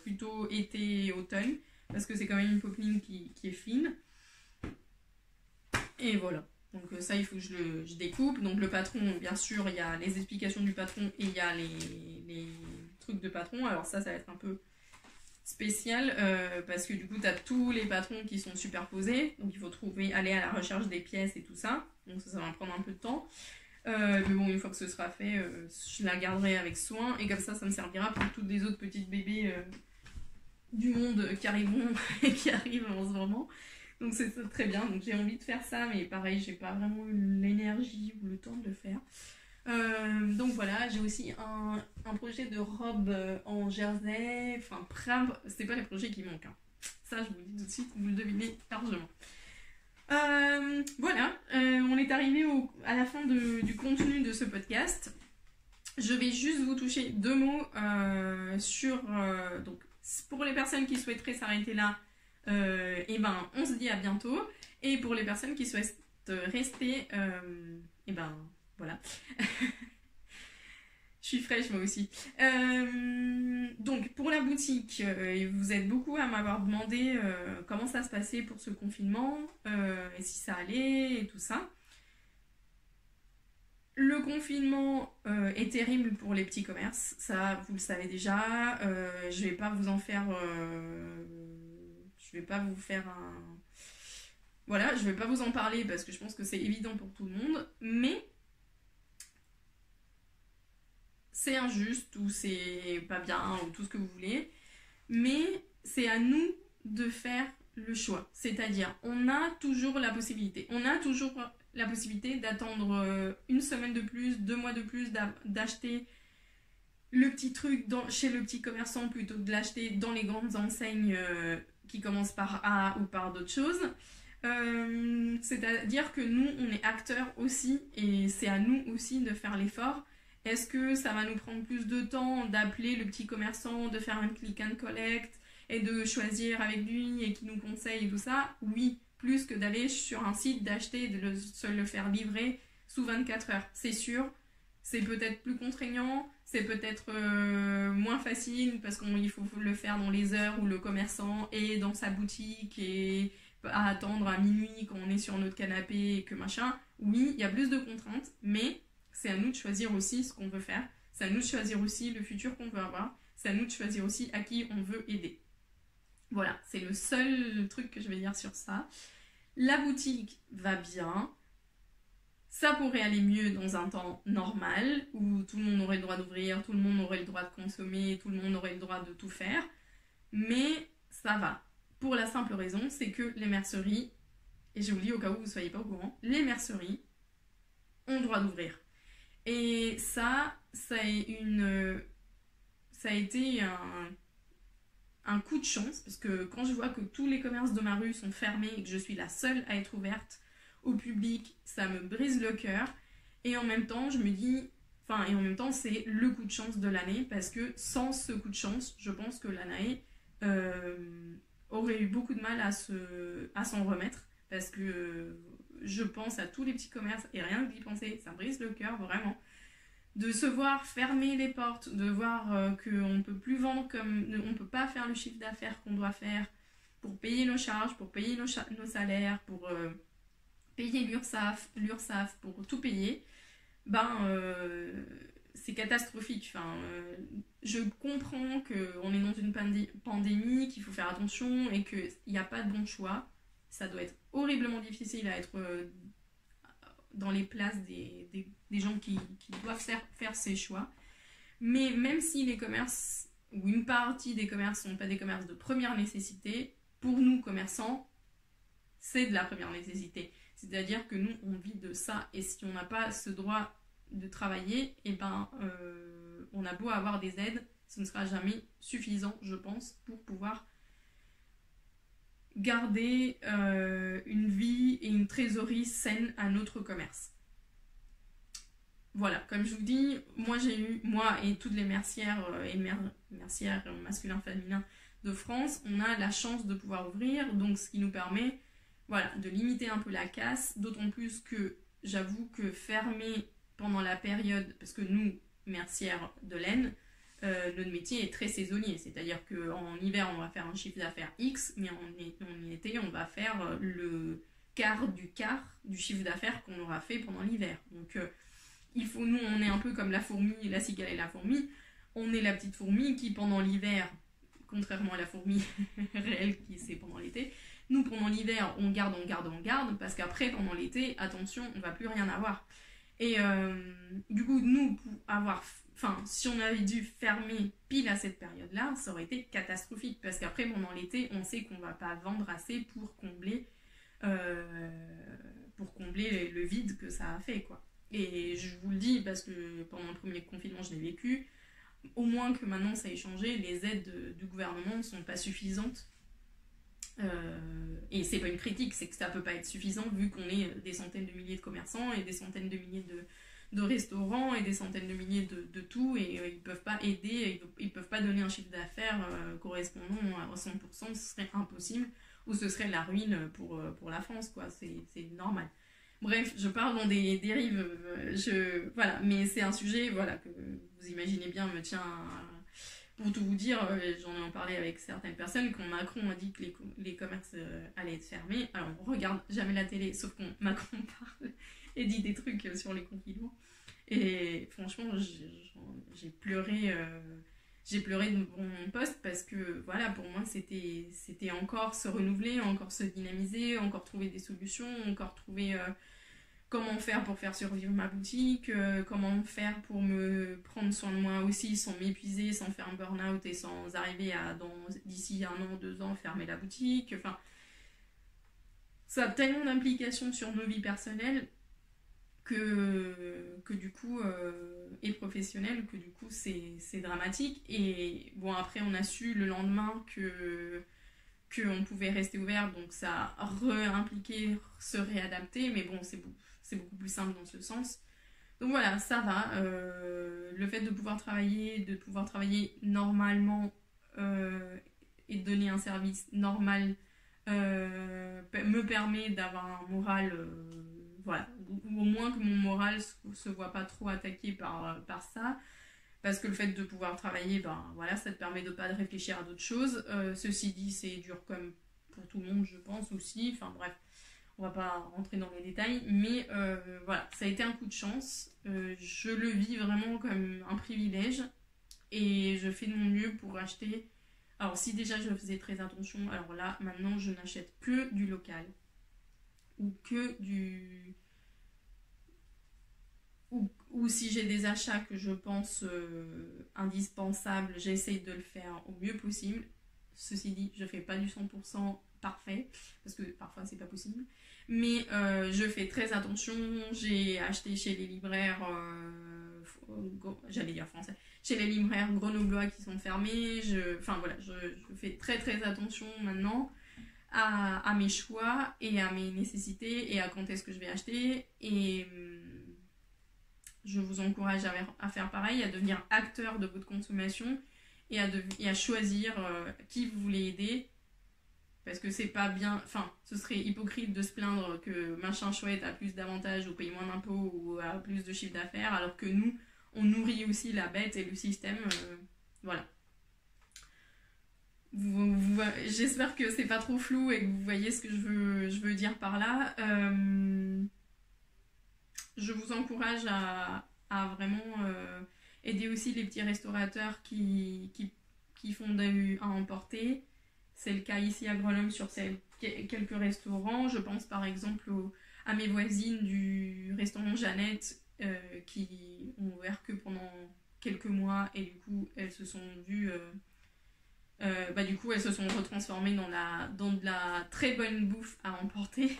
plutôt été et automne. Parce que c'est quand même une popeline qui est fine. Et voilà. Donc ça, il faut que je découpe. Donc le patron, bien sûr, il y a les explications du patron et il y a les trucs de patron. Alors ça va être un peu spécial parce que du coup, tu as tous les patrons qui sont superposés. Donc il faut aller à la recherche des pièces et tout ça. Donc ça va prendre un peu de temps. Mais bon, une fois que ce sera fait, je la garderai avec soin. Et comme ça me servira pour toutes les autres petites bébés du monde qui arriveront et qui arrivent en ce moment. Donc c'est très bien, donc j'ai envie de faire ça, mais pareil, j'ai pas vraiment l'énergie ou le temps de le faire. Donc voilà, j'ai aussi un projet de robe en jersey, enfin c'est pas les projets qui manquent, hein. Ça je vous le dis tout de suite, vous le devinez largement. Voilà, on est arrivé à la fin du contenu de ce podcast. Je vais juste vous toucher 2 mots sur... donc pour les personnes qui souhaiteraient s'arrêter là, et ben on se dit à bientôt, et pour les personnes qui souhaitent rester et ben voilà. Je suis fraîche moi aussi. Donc pour la boutique, vous êtes beaucoup à m'avoir demandé comment ça se passait pour ce confinement, et si ça allait et tout ça. Le confinement est terrible pour les petits commerces, ça vous le savez déjà. Je vais pas vous en faire... je vais pas vous faire un... Voilà, je vais pas vous en parler parce que je pense que c'est évident pour tout le monde, mais c'est injuste ou c'est pas bien ou tout ce que vous voulez, mais c'est à nous de faire le choix. C'est-à-dire, on a toujours la possibilité. On a toujours la possibilité d'attendre une semaine de plus, 2 mois de plus, d'acheter le petit truc chez le petit commerçant plutôt que de l'acheter dans les grandes enseignes qui commencent par A ou par d'autres choses. C'est-à-dire que nous, on est acteurs aussi, et c'est à nous aussi de faire l'effort. Est-ce que ça va nous prendre plus de temps d'appeler le petit commerçant, de faire un click and collect, et de choisir avec lui, et qui nous conseille et tout ça? Oui, plus que d'aller sur un site, d'acheter, de se le faire livrer sous 24 heures. C'est sûr, c'est peut-être plus contraignant, c'est peut-être moins facile, parce qu'il faut le faire dans les heures où le commerçant est dans sa boutique, et à attendre à minuit quand on est sur notre canapé et que machin. Oui, il y a plus de contraintes, mais c'est à nous de choisir aussi ce qu'on veut faire. C'est à nous de choisir aussi le futur qu'on veut avoir. C'est à nous de choisir aussi à qui on veut aider. Voilà, c'est le seul truc que je vais dire sur ça. La boutique va bien. Ça pourrait aller mieux dans un temps normal, où tout le monde aurait le droit d'ouvrir, tout le monde aurait le droit de consommer, tout le monde aurait le droit de tout faire. Mais ça va. Pour la simple raison, c'est que les merceries, et je vous le dis au cas où vous ne soyez pas au courant, les merceries ont le droit d'ouvrir. Et ça a été un coup de chance, parce que quand je vois que tous les commerces de ma rue sont fermés et que je suis la seule à être ouverte au public, ça me brise le cœur. Et en même temps, je me dis... et en même temps, c'est le coup de chance de l'année, parce que sans ce coup de chance, je pense que l'année aurait eu beaucoup de mal à s'en remettre, parce que je pense à tous les petits commerces, et rien que d'y penser, ça brise le cœur, vraiment. De se voir fermer les portes, de voir qu'on ne peut plus vendre on ne peut pas faire le chiffre d'affaires qu'on doit faire pour payer nos charges, pour payer nos salaires, pour payer l'URSSAF, pour tout payer, c'est catastrophique. Je comprends qu'on est dans une pandémie, qu'il faut faire attention et qu'il n'y a pas de bon choix. Ça doit être horriblement difficile à être dans les places des gens qui doivent faire ces choix. Mais même si les commerces, ou une partie des commerces, ne sont pas des commerces de première nécessité, pour nous, commerçants, c'est de la première nécessité. C'est-à-dire que nous, on vit de ça. Et si on n'a pas ce droit de travailler, on a beau avoir des aides, ce ne sera jamais suffisant, je pense, pour pouvoir garder une vie et une trésorerie saine à notre commerce. Voilà, comme je vous dis, moi et toutes les mercières mercières masculin féminin de France, on a la chance de pouvoir ouvrir, donc ce qui nous permet de limiter un peu la casse, d'autant plus que j'avoue que fermer pendant la période, parce que nous, mercières de laine, notre métier est très saisonnier, c'est-à-dire qu'en hiver on va faire un chiffre d'affaires X, mais en été on va faire le quart du chiffre d'affaires qu'on aura fait pendant l'hiver. Donc nous on est un peu comme la fourmi, la cigale et la fourmi, on est la petite fourmi qui pendant l'hiver, contrairement à la fourmi réelle qui c'est pendant l'été, nous pendant l'hiver on garde, parce qu'après pendant l'été, attention, on va plus rien avoir. Et du coup nous si on avait dû fermer pile à cette période-là, ça aurait été catastrophique, parce qu'après, pendant l'été, on sait qu'on ne va pas vendre assez pour combler le vide que ça a fait, quoi. Et je vous le dis, parce que pendant le premier confinement, je l'ai vécu, au moins que maintenant ça ait changé, les aides du gouvernement ne sont pas suffisantes. Et c'est pas une critique, c'est que ça peut pas être suffisant, vu qu'on est des centaines de milliers de commerçants et des centaines de milliers de restaurants et des centaines de milliers de tout, et ils peuvent pas aider, ils peuvent pas donner un chiffre d'affaires correspondant à 100%, ce serait impossible, ou ce serait la ruine pour la France, quoi. C'est normal. Bref, je parle dans des dérives, voilà, mais c'est un sujet, voilà, que vous imaginez bien me tient pour tout vous dire, j'en ai parlé avec certaines personnes, quand Macron a dit que les commerces allaient être fermés. Alors on regarde jamais la télé, sauf quand Macron parle et dit des trucs sur les confinements. Et franchement, j'ai pleuré devant mon poste, parce que voilà, pour moi c'était encore se renouveler, encore se dynamiser, encore trouver des solutions, encore trouver comment faire pour faire survivre ma boutique, comment faire pour me prendre soin de moi aussi sans m'épuiser, sans faire un burn-out et sans arriver à d'ici 1 an, 2 ans fermer la boutique. Enfin, ça a tellement d'implications sur nos vies personnelles que du coup et professionnel, que du coup c'est dramatique. Et bon, après on a su le lendemain que qu'on pouvait rester ouvert, donc ça a impliqué se réadapter, mais bon, c'est beaucoup plus simple dans ce sens. Donc voilà, ça va. Le fait de pouvoir travailler normalement et de donner un service normal me permet d'avoir un moral, voilà, ou au moins que mon moral se voit pas trop attaqué par ça. Parce que le fait de pouvoir travailler, ben voilà, ça te permet de pas réfléchir à d'autres choses. Ceci dit, c'est dur comme pour tout le monde, je pense aussi. Enfin bref, on va pas rentrer dans les détails. Mais voilà, ça a été un coup de chance. Je le vis vraiment comme un privilège. Et je fais de mon mieux pour acheter. Alors si déjà je faisais très attention, alors là, maintenant, je n'achète que du local. Ou que du... Ou si j'ai des achats que je pense indispensables, j'essaye de le faire au mieux possible. Ceci dit, je fais pas du 100% parfait, parce que parfois c'est pas possible. Mais je fais très attention. J'ai acheté chez les libraires, j'allais dire français, chez les libraires grenoblois qui sont fermés. Enfin voilà, je fais très très attention maintenant à mes choix et à mes nécessités et à quand est-ce que je vais acheter. Et je vous encourage à faire pareil, à devenir acteur de votre consommation et à choisir qui vous voulez aider. Parce que c'est pas bien, enfin, ce serait hypocrite de se plaindre que machin chouette a plus d'avantages ou paye moins d'impôts ou a plus de chiffre d'affaires, alors que nous, on nourrit aussi la bête et le système. Voilà. J'espère que c'est pas trop flou et que vous voyez ce que je veux dire par là. Je vous encourage à vraiment aider aussi les petits restaurateurs qui font à emporter. C'est le cas ici à Grenoble sur quelques restaurants. Je pense par exemple à mes voisines du restaurant Jeannette qui ont ouvert que pendant quelques mois et du coup elles se sont vues... du coup elles se sont retransformées dans de la très bonne bouffe à emporter.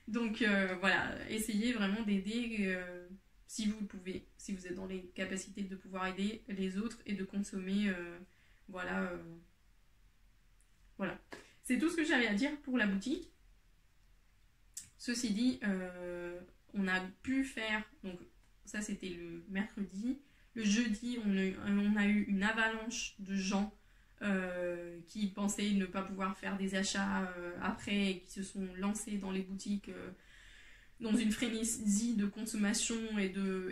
Donc voilà, essayez vraiment d'aider si vous le pouvez, si vous êtes dans les capacités de pouvoir aider les autres et de consommer, voilà. C'est tout ce que j'avais à dire pour la boutique. Ceci dit, on a pu faire, donc ça c'était le mercredi, le jeudi on a eu une avalanche de gens qui pensaient ne pas pouvoir faire des achats après et qui se sont lancés dans les boutiques dans une frénésie de consommation et de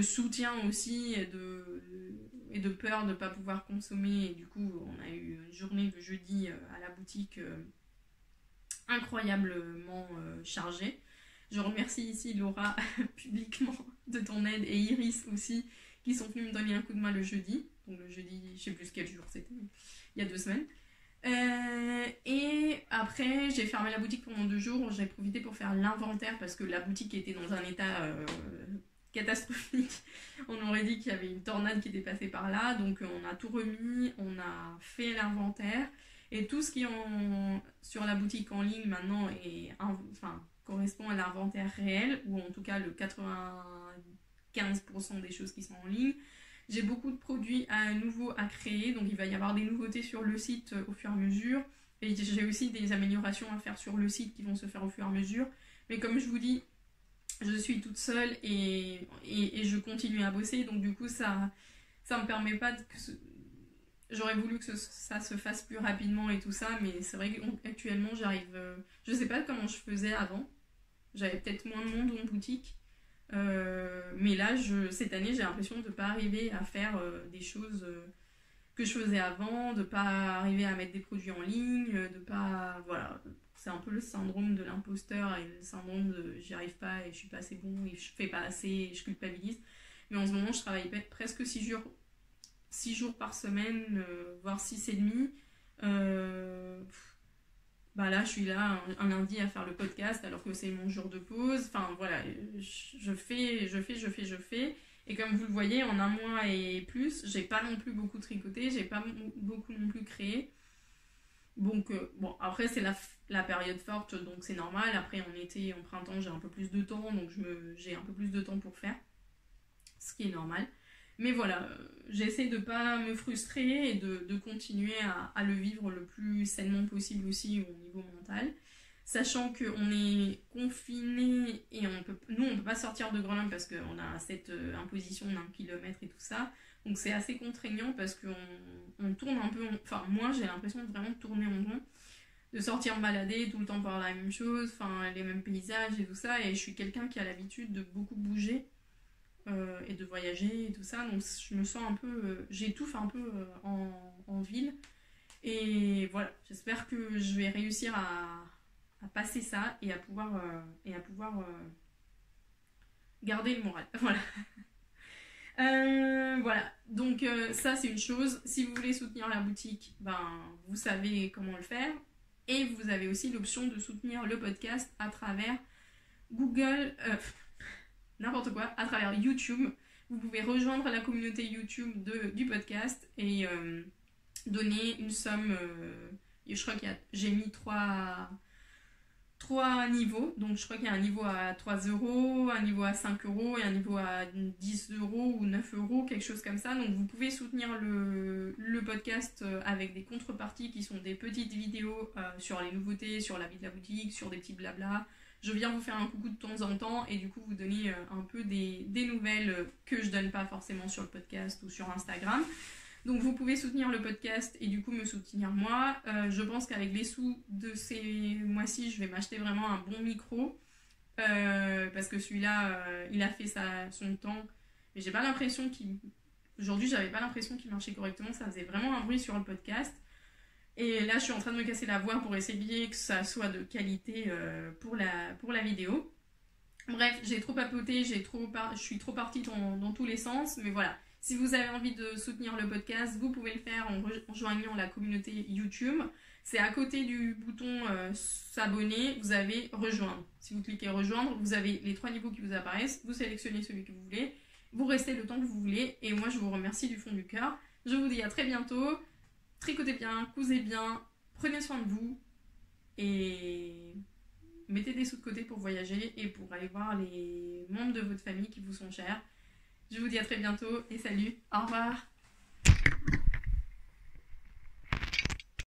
soutien aussi et de peur de ne pas pouvoir consommer. Et du coup on a eu une journée de jeudi à la boutique incroyablement chargée. Je remercie ici Laura publiquement de ton aide et Iris aussi qui sont venus me donner un coup de main le jeudi. Donc le jeudi, je sais plus quel jour c'était, il y a 2 semaines. Et après, j'ai fermé la boutique pendant 2 jours. J'ai profité pour faire l'inventaire parce que la boutique était dans un état catastrophique. On aurait dit qu'il y avait une tornade qui était passée par là. Donc on a tout remis, on a fait l'inventaire. Et tout ce qui est sur la boutique en ligne maintenant correspond à l'inventaire réel, ou en tout cas le 95% des choses qui sont en ligne. J'ai beaucoup de produits nouveaux à créer, donc il va y avoir des nouveautés sur le site au fur et à mesure. Et j'ai aussi des améliorations à faire sur le site qui vont se faire au fur et à mesure. Mais comme je vous dis, je suis toute seule et je continue à bosser, donc du coup ça me permet pas j'aurais voulu que ça se fasse plus rapidement et tout ça, mais c'est vrai qu'actuellement j'arrive... je sais pas comment je faisais avant. J'avais peut-être moins de monde en boutique. Mais là, cette année, j'ai l'impression de ne pas arriver à faire des choses que je faisais avant, de ne pas arriver à mettre des produits en ligne, de pas... Voilà, c'est un peu le syndrome de l'imposteur et le syndrome de j'y arrive pas et je suis pas assez bon et je fais pas assez et je culpabilise. Mais en ce moment, je travaille presque 6 jours par semaine, voire 6,5. Là, je suis là un lundi à faire le podcast alors que c'est mon jour de pause. Enfin, voilà, je fais. Et comme vous le voyez, en 1 mois et plus, j'ai pas non plus beaucoup tricoté, j'ai pas beaucoup non plus créé. Donc, après, c'est la période forte, donc c'est normal. Après, en été, en printemps, j'ai un peu plus de temps, donc j'ai un peu plus de temps pour faire. Ce qui est normal. Mais voilà, j'essaie de pas me frustrer et de continuer à le vivre le plus sainement possible aussi au niveau mental. Sachant qu'on est confiné et nous on peut pas sortir de Grenoble parce qu'on a cette imposition d'1 kilomètre et tout ça. Donc c'est assez contraignant parce qu'on tourne un peu, enfin moi j'ai l'impression de vraiment tourner en rond, de sortir me balader tout le temps par la même chose, enfin les mêmes paysages et tout ça. Et je suis quelqu'un qui a l'habitude de beaucoup bouger et de voyager et tout ça. Donc je me sens un peu, j'étouffe un peu en ville. Et voilà, j'espère que je vais réussir à passer ça et à pouvoir, garder le moral. Voilà. Voilà, donc ça c'est une chose. Si vous voulez soutenir la boutique, ben vous savez comment le faire. Et vous avez aussi l'option de soutenir le podcast à travers Google, n'importe quoi, à travers YouTube. Vous pouvez rejoindre la communauté YouTube du podcast et donner une somme. Je crois j'ai mis trois niveaux. Donc je crois qu'il y a un niveau à 3 euros, un niveau à 5 euros et un niveau à 10 euros ou 9 euros, quelque chose comme ça. Donc vous pouvez soutenir le podcast avec des contreparties qui sont des petites vidéos sur les nouveautés, sur la vie de la boutique, sur des petits blabla. Je viens vous faire un coucou de temps en temps et du coup vous donner un peu des nouvelles que je donne pas forcément sur le podcast ou sur Instagram. Donc vous pouvez soutenir le podcast et du coup me soutenir moi. Je pense qu'avec les sous de ces mois-ci, je vais m'acheter vraiment un bon micro. Parce que celui-là, il a fait son temps. Mais j'ai pas l'impression Aujourd'hui, j'avais pas l'impression qu'il marchait correctement. Ça faisait vraiment un bruit sur le podcast. Et là, je suis en train de me casser la voix pour essayer que ça soit de qualité pour la vidéo. Bref, j'ai trop papoté, je suis trop partie dans tous les sens. Mais voilà. Si vous avez envie de soutenir le podcast, vous pouvez le faire en rejoignant la communauté YouTube. C'est à côté du bouton s'abonner, vous avez rejoindre. Si vous cliquez rejoindre, vous avez les 3 niveaux qui vous apparaissent. Vous sélectionnez celui que vous voulez. Vous restez le temps que vous voulez. Et moi, je vous remercie du fond du cœur. Je vous dis à très bientôt. Tricotez bien, cousez bien, prenez soin de vous. Et mettez des sous de côté pour voyager et pour aller voir les membres de votre famille qui vous sont chers. Je vous dis à très bientôt et salut, au revoir.